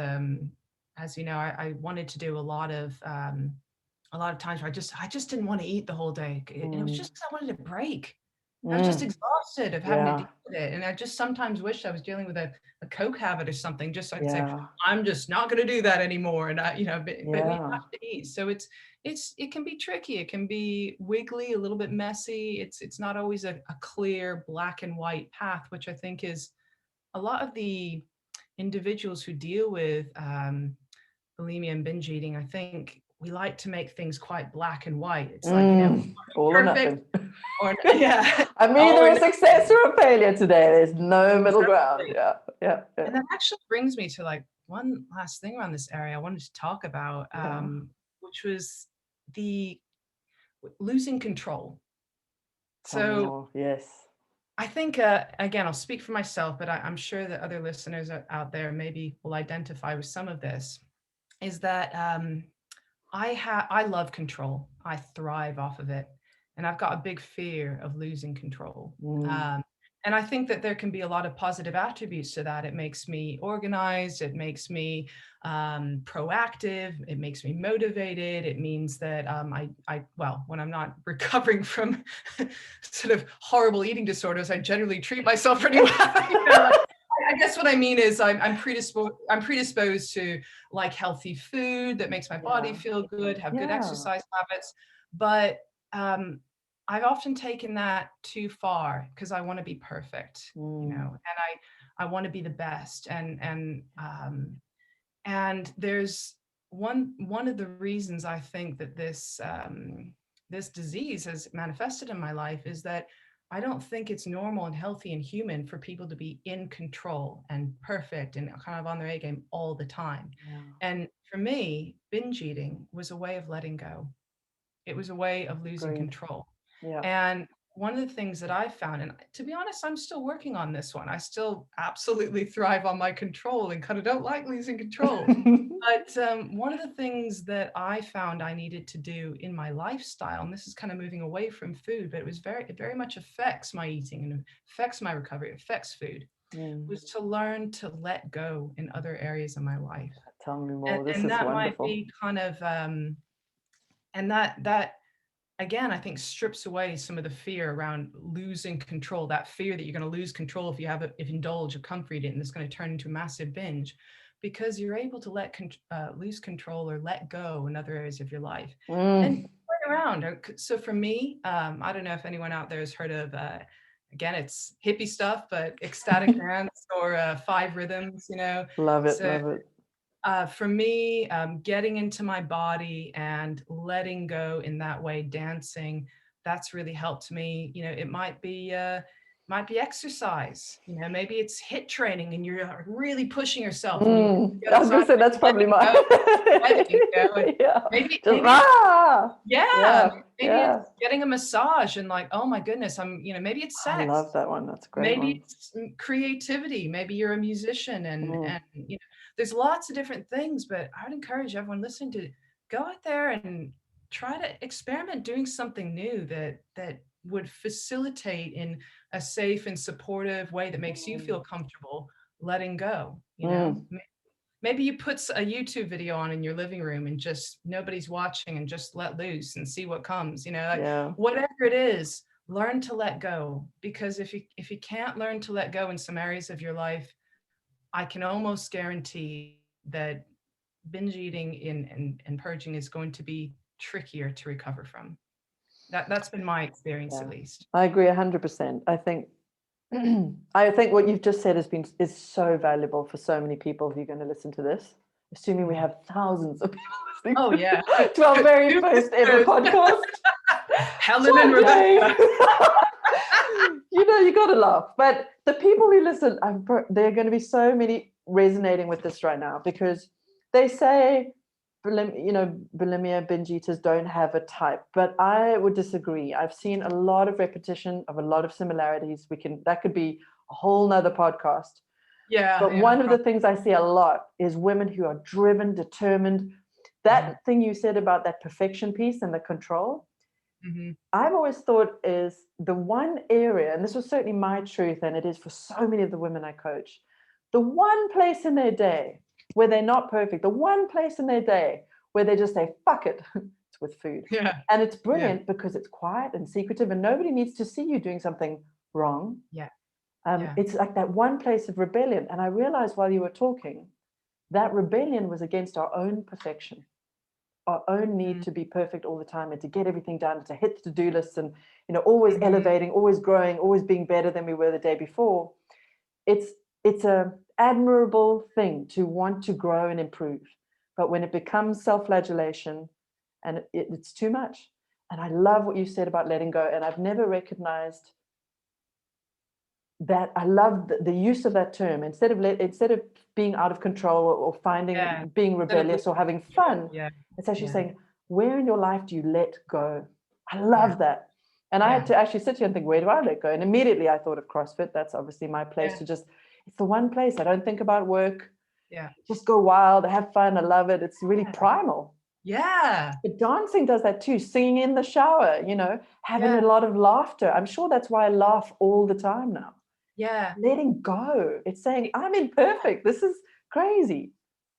S2: as you know, I wanted to do a lot of times where I just didn't want to eat the whole day. And it was just because I wanted a break. I was just exhausted of having to deal with it. And I just sometimes wish I was dealing with a Coke habit or something, just so I could say, I'm just not going to do that anymore. And but we have to eat. So it can be tricky. It can be wiggly, a little bit messy. It's not always a clear black and white path, which I think is a lot of the individuals who deal with bulimia and binge eating. I think we like to make things quite black and white. It's like,
S1: all or nothing. I'm
S2: either
S1: either a success or a failure today. There's no middle ground. Yeah.
S2: And that actually brings me to one last thing around this area I wanted to talk about, which was the losing control.
S1: Yes.
S2: I think, again, I'll speak for myself, but I'm sure that other listeners out there maybe will identify with some of this, is that I love control. I thrive off of it. And I've got a big fear of losing control. And I think that there can be a lot of positive attributes to that. It makes me organized. It makes me proactive. It makes me motivated. It means that when I'm not recovering from sort of horrible eating disorders, I generally treat myself pretty well. I guess what I mean is I'm predisposed to like healthy food that makes my body feel good, have good exercise habits. But I've often taken that too far because I want to be perfect, and I want to be the best. And there's one of the reasons I think that this disease has manifested in my life is that I don't think it's normal and healthy and human for people to be in control and perfect and kind of on their A game all the time.
S1: Yeah.
S2: And for me, binge eating was a way of letting go. It was a way of losing
S1: Agreed.
S2: control.
S1: Yeah.
S2: And one of the things that I found, and to be honest, I'm still working on this one. I still absolutely thrive on my control and kind of don't like losing control. But one of the things that I found I needed to do in my lifestyle, and this is kind of moving away from food, but it very much affects my eating and affects my recovery, affects food, was to learn to let go in other areas of my life.
S1: Tell me more. This
S2: And
S1: is
S2: that might
S1: wonderful.
S2: be kind of, and that again, I think strips away some of the fear around losing control, that fear that you're going to lose control if you have if you indulge or comfort eat it and it's going to turn into a massive binge, because you're able to lose control or let go in other areas of your life and play around. So for me, I don't know if anyone out there has heard of, again, it's hippie stuff, but ecstatic dance or 5 rhythms, you know.
S1: Love it.
S2: So
S1: Love it.
S2: for me, getting into my body and letting go in that way, dancing, that's really helped me. You know, it might be exercise. You know, maybe it's HIIT training, and you're really pushing yourself, and you
S1: I was going to say that's probably mine. Yeah.
S2: Maybe,
S1: Just,
S2: yeah, maybe
S1: yeah.
S2: it's getting a massage and like, oh my goodness, maybe it's
S1: I
S2: sex.
S1: love that one. That's a great
S2: Maybe
S1: one.
S2: it's creativity. Maybe you're a musician and you know, there's lots of different things, but I would encourage everyone listening to go out there and try to experiment doing something new that would facilitate in a safe and supportive way that makes you feel comfortable letting go, you know. Maybe you put a YouTube video on in your living room and just nobody's watching and just let loose and see what comes, you know, like whatever it is, learn to let go. Because if you can't learn to let go in some areas of your life, I can almost guarantee that binge eating and purging is going to be trickier to recover from. That's been my experience, at least.
S1: I agree 100%. I think what you've just said is so valuable for so many people who are going to listen to this, assuming we have thousands of people listening to our very first ever podcast.
S2: Helen and Rebecca.
S1: You know, you got to laugh. But the people who listen, there are going to be so many resonating with this right now, because they say, you know, bulimia, binge eaters don't have a type, but I would disagree. I've seen a lot of repetition of a lot of similarities. That could be a whole nother podcast. But one of the things I see a lot is women who are driven, determined. That thing you said about that perfection piece and the control, I've always thought is the one area, and this was certainly my truth, and it is for so many of the women I coach, the one place in their day where they're not perfect, the one place in their day where they just say, fuck it, it's with food. And it's brilliant because it's quiet and secretive and nobody needs to see you doing something wrong. It's like that one place of rebellion. And I realized while you were talking, that rebellion was against our own perfection, our own need to be perfect all the time and to get everything done, to hit the to-do lists and, you know, always elevating, always growing, always being better than we were the day before. It's a admirable thing to want to grow and improve, but when it becomes self-flagellation and it's too much. And I love what you said about letting go, and I've never recognized that. I love the use of that term. Instead of being out of control or finding being rebellious or having fun, it's actually saying, where in your life do you let go? I love that. And I had to actually sit here and think, where do I let go? And immediately I thought of CrossFit. That's obviously my place to just, it's the one place I don't think about work. Just go wild, have fun. I love it. It's really primal. But dancing does that too. Singing in the shower, you know, having a lot of laughter. I'm sure that's why I laugh all the time now. Letting go. It's saying, I'm imperfect. This is crazy.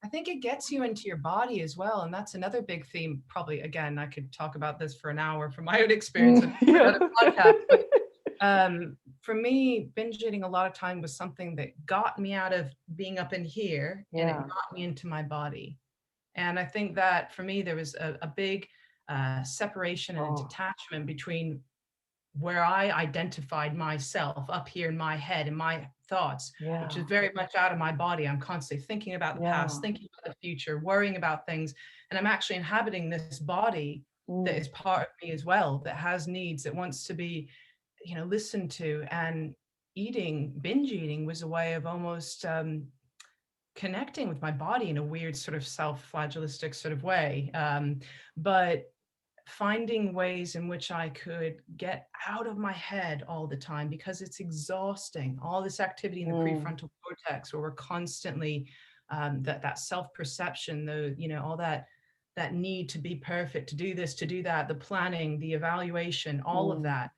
S2: I think it gets you into your body as well. And that's another big theme. Probably, again, I could talk about this for an hour from my own experience with another podcast. But for me, binge eating a lot of time was something that got me out of being up in here and it got me into my body. And I think that for me, there was a big separation and detachment between where I identified myself up here in my head and my thoughts, which is very much out of my body. I'm constantly thinking about the past, thinking about the future, worrying about things. And I'm actually inhabiting this body that is part of me as well, that has needs, that wants to be listened to. And binge eating was a way of almost connecting with my body in a weird sort of self-flagellistic sort of way. But finding ways in which I could get out of my head all the time, because it's exhausting. All this activity in the prefrontal cortex, where we're constantly that self-perception, all that need to be perfect, to do this, to do that, the planning, the evaluation, all of that.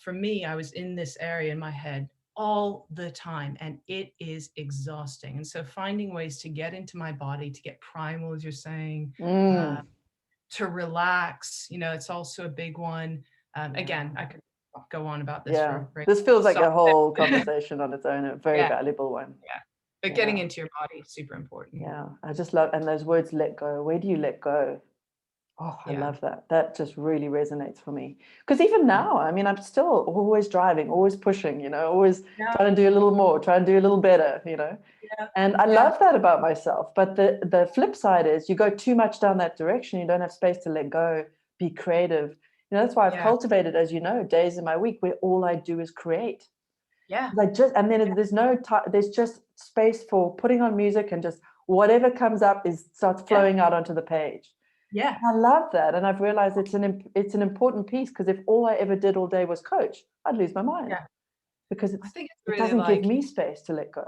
S2: For me, I was in this area in my head all the time, and it is exhausting. And so finding ways to get into my body, to get primal, as you're saying, to relax, it's also a big one. Again, I could go on about this for a great
S1: this feels like a whole conversation on its own, a very valuable one.
S2: But getting into your body is super important.
S1: I just love, and those words, let go. Where do you let go? Oh, I love that. That just really resonates for me. Because even now, I mean, I'm still always driving, always pushing, always trying to do a little more, trying to do a little better, And I love that about myself. But the flip side is you go too much down that direction. You don't have space to let go, be creative. That's why I've cultivated, as you know, days in my week where all I do is create. There's just space for putting on music, and just whatever comes up starts flowing out onto the page. And I love that. And I've realized it's an important piece, because if all I ever did all day was coach, I'd lose my mind, because it doesn't give me space to let go.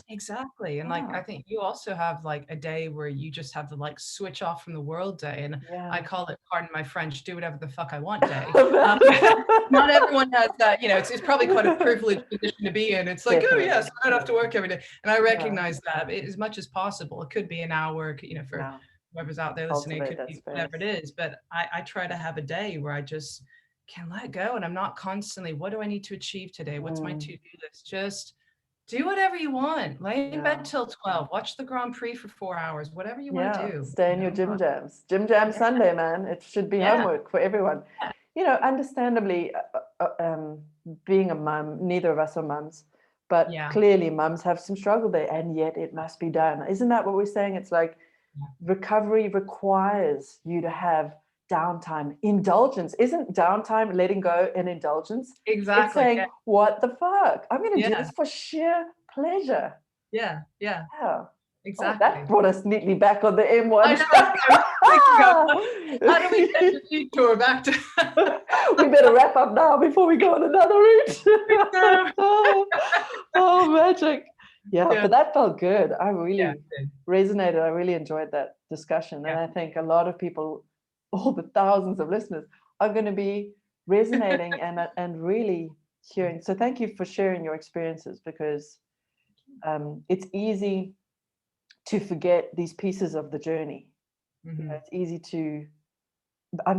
S2: Exactly. And I think you also have a day where you just have the switch off from the world day. And I call it, pardon my French, do whatever the fuck I want day. Not everyone has that, it's probably quite a privileged position to be in. It's like, oh yes, I don't have to work every day. And I recognize that as much as possible. It could be an hour, for whoever's out there listening, it could be whatever it is. But I try to have a day where I just can let go, and I'm not constantly, what do I need to achieve today? What's my to-do list? Just do whatever you want. Lay in bed till 12. Watch the Grand Prix for 4 hours. Whatever you want to do.
S1: Stay in your gym jams. Gym jam Sunday, man. It should be homework for everyone. Understandably, being a mum, neither of us are mums, but clearly mums have some struggle there, and yet it must be done. Isn't that what we're saying? It's like recovery requires you to have downtime. Indulgence. Isn't downtime letting go an indulgence?
S2: Exactly.
S1: It's saying, what the fuck? I'm going to do this for sheer pleasure.
S2: Yeah. Exactly.
S1: That brought us neatly back on the M1.
S2: I know. How do we get the detour back to?
S1: We better wrap up now before we go on another route. Oh, magic. But that felt good. I really resonated. I really enjoyed that discussion. And I think a lot of people, all the thousands of listeners, are going to be resonating and really hearing. So thank you for sharing your experiences, because it's easy to forget these pieces of the journey. It's easy to, I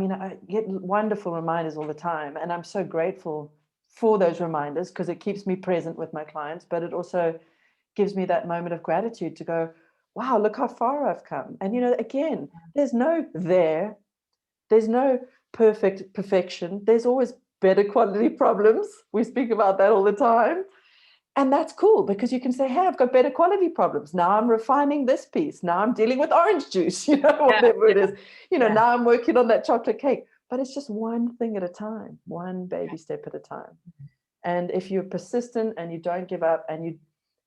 S1: get wonderful reminders all the time, and I'm so grateful for those reminders, because it keeps me present with my clients, but it also gives me that moment of gratitude to go, wow, look how far I've come. And, again, there's no perfection. There's always better quality problems. We speak about that all the time. And that's cool, because you can say, hey, I've got better quality problems. Now I'm refining this piece. Now I'm dealing with orange juice, whatever it is. Now I'm working on that chocolate cake. But it's just one thing at a time, one baby step at a time. And if you're persistent and you don't give up, and you're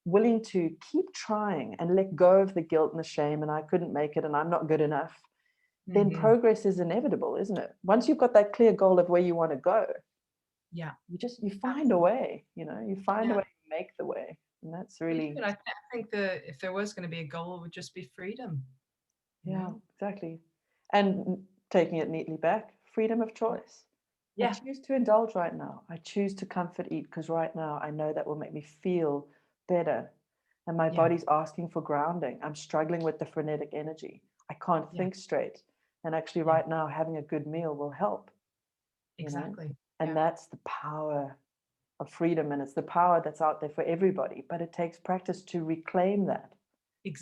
S1: willing to keep trying and let go of the guilt and the shame, and I couldn't make it, and I'm not good enough, then progress is inevitable, isn't it? Once you've got that clear goal of where you want to go, you find a way, you find a way to make the way. And that's really,
S2: I think if there was going to be a goal, it would just be freedom.
S1: Exactly. And taking it neatly back, freedom of choice. I choose to indulge right now. I choose to comfort eat, because right now I know that will make me feel better. And my body's asking for grounding. I'm struggling with the frenetic energy. I can't think straight. And actually right now having a good meal will help.
S2: Exactly.
S1: And that's the power of freedom. And it's the power that's out there for everybody. But it takes practice to reclaim that.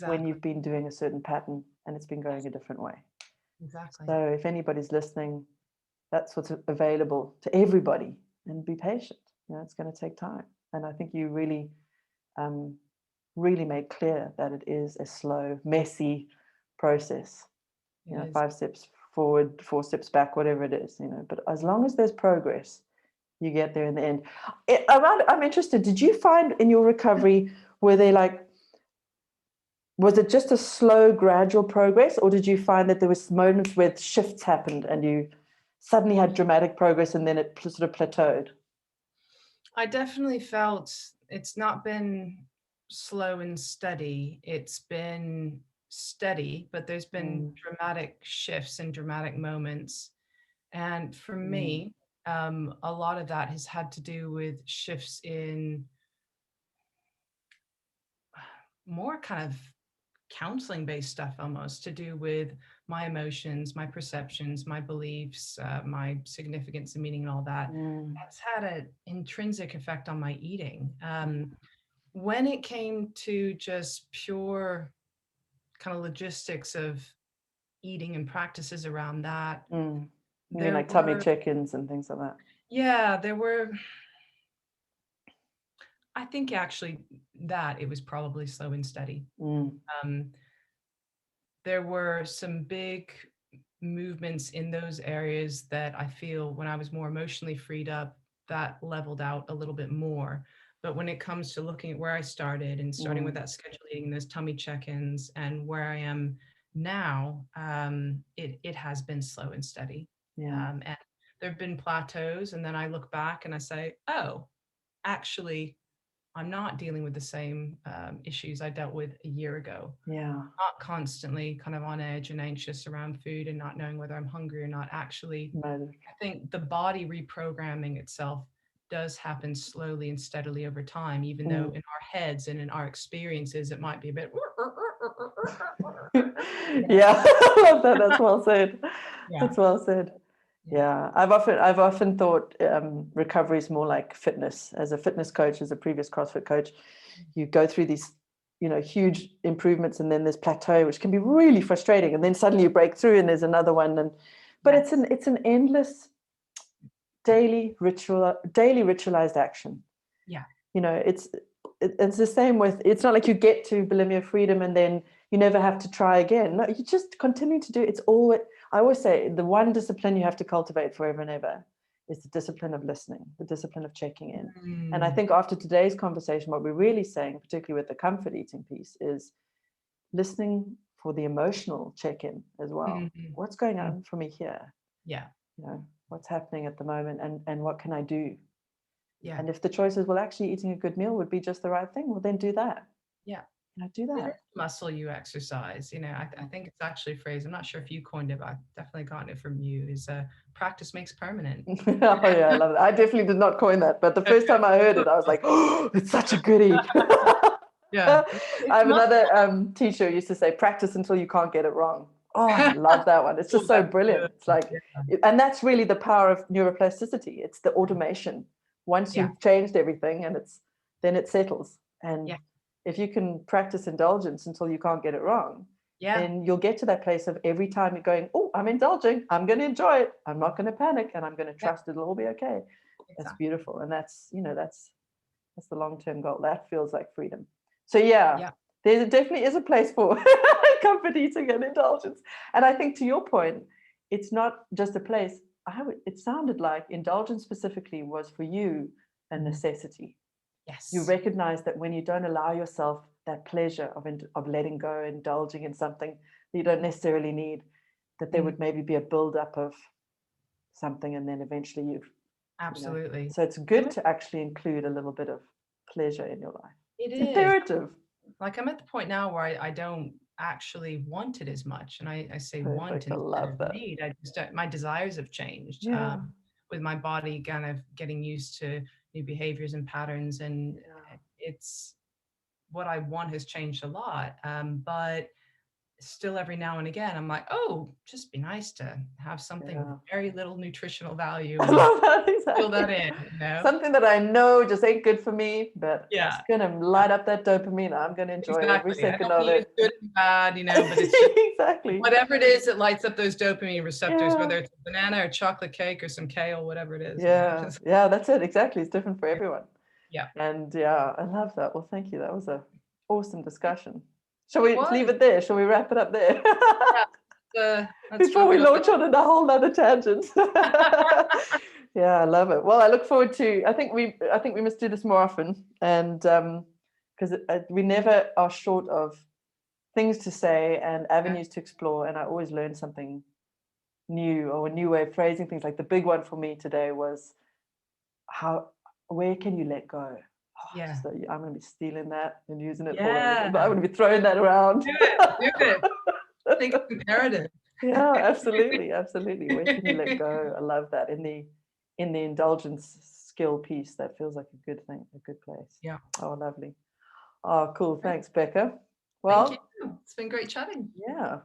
S1: When you've been doing a certain pattern and it's been going a different way.
S2: Exactly.
S1: So if anybody's listening, that's what's available to everybody, and be patient. It's going to take time. And I think you really, really made clear that it is a slow, messy process. 5 steps forward, 4 steps back, whatever it is, but as long as there's progress, You get there in the end. I'm interested, did you find in your recovery, were they like, was it just a slow, gradual progress, or did you find that there was moments where shifts happened and you suddenly had dramatic progress and then it sort of plateaued?
S2: I definitely felt it's not been slow and steady. It's been steady, but there's been dramatic shifts and dramatic moments. And for me, a lot of that has had to do with shifts in more kind of counseling based stuff, almost to do with my emotions, my perceptions, my beliefs, my significance and meaning and all that. That's had an intrinsic effect on my eating. When it came to just pure kind of logistics of eating and practices around that,
S1: You mean like tummy check-ins and things like that?
S2: Yeah, there were, I think actually that it was probably slow and steady. There were some big movements in those areas that I feel when I was more emotionally freed up, that leveled out a little bit more. But when it comes to looking at where I started and starting with that scheduled eating, those tummy check-ins, and where I am now, it has been slow and steady. And there have been plateaus, and then I look back and I say, oh, actually, I'm not dealing with the same issues I dealt with a year ago. Not constantly kind of on edge and anxious around food and not knowing whether I'm hungry or not. Actually, I think the body reprogramming itself does happen slowly and steadily over time, even though in our heads and in our experiences, it might be a bit.
S1: Yeah, I love that. That's well said. That's well said. Yeah, I've often thought recovery is more like fitness. As a fitness coach, as a previous CrossFit coach, you go through these, huge improvements, and then there's plateau, which can be really frustrating, and then suddenly you break through, and there's another one, but it's an endless daily ritualized action. It's the same with, it's not like you get to bulimia freedom and then you never have to try again. No, you just continue to do it. It's all, I always say, the one discipline you have to cultivate forever and ever is the discipline of listening, the discipline of checking in. And I think after today's conversation, what we're really saying, particularly with the comfort eating piece, is listening for the emotional check-in as well. What's going on for me here? What's happening at the moment, and what can I do? And if the choice is, well, actually eating a good meal would be just the right thing, well, then do that. Do that.
S2: It is muscle you exercise. I think it's actually a phrase, I'm not sure if you coined it, but I've definitely gotten it from you, is practice makes permanent.
S1: Oh yeah, I love it. I definitely did not coin that, but the first time I heard it, I was like, oh, it's such a goodie. I have another teacher who used to say, practice until you can't get it wrong. Oh, I love that one. It's just so brilliant. It's like, and that's really the power of neuroplasticity. It's the automation. Once you've changed everything, and then it settles. And if you can practice indulgence until you can't get it wrong, then you'll get to that place of every time you're going, oh, I'm indulging, I'm going to enjoy it, I'm not going to panic, and I'm going to trust it'll all be okay. That's beautiful. And that's the long-term goal. That feels like freedom. So there definitely is a place for comfort eating and indulgence. And I think, to your point, it's not just a place. It sounded like indulgence specifically was for you a necessity. You recognize that when you don't allow yourself that pleasure of letting go, indulging in something that you don't necessarily need, that there would maybe be a buildup of something, and then eventually you've
S2: absolutely.
S1: So it's good to actually include a little bit of pleasure in your life.
S2: It's
S1: imperative.
S2: Like, I'm at the point now where I don't actually want it as much, and I say want instead of need. I just don't, my desires have changed with my body kind of getting used to new behaviors and patterns, and it's what I want has changed a lot. But still, every now and again, I'm like, oh, just be nice to have something with very little nutritional value.
S1: I love that. Exactly.
S2: Fill that in,
S1: something that I know just ain't good for me, but it's gonna light up that dopamine. I'm gonna enjoy every second of it.
S2: It's good and bad, but it's just
S1: exactly
S2: whatever it is that lights up those dopamine receptors, whether it's a banana or chocolate cake or some kale, whatever it is.
S1: That's it. Exactly. It's different for everyone. And I love that. Well, thank you. That was an awesome discussion. Shall we leave it there? Shall we wrap it up there?
S2: That's
S1: Before we launch on a whole nother tangent. Yeah, I love it. Well, I look forward to. I think we must do this more often, and because we never are short of things to say and avenues to explore, and I always learn something new or a new way of phrasing things. Like the big one for me today was where can you let go?
S2: Yeah.
S1: So I'm going to be stealing that and using it for.
S2: Yeah.
S1: I'm going to be throwing that around.
S2: Do it. Think it's imperative.
S1: Yeah, absolutely, absolutely. Where can you let go? I love that in the indulgence skill piece. That feels like a good thing, a good place.
S2: Yeah.
S1: Oh, lovely. Oh, cool. Thanks, Becca.
S2: Thank you.
S1: Well,
S2: It's been great chatting.
S1: yeah.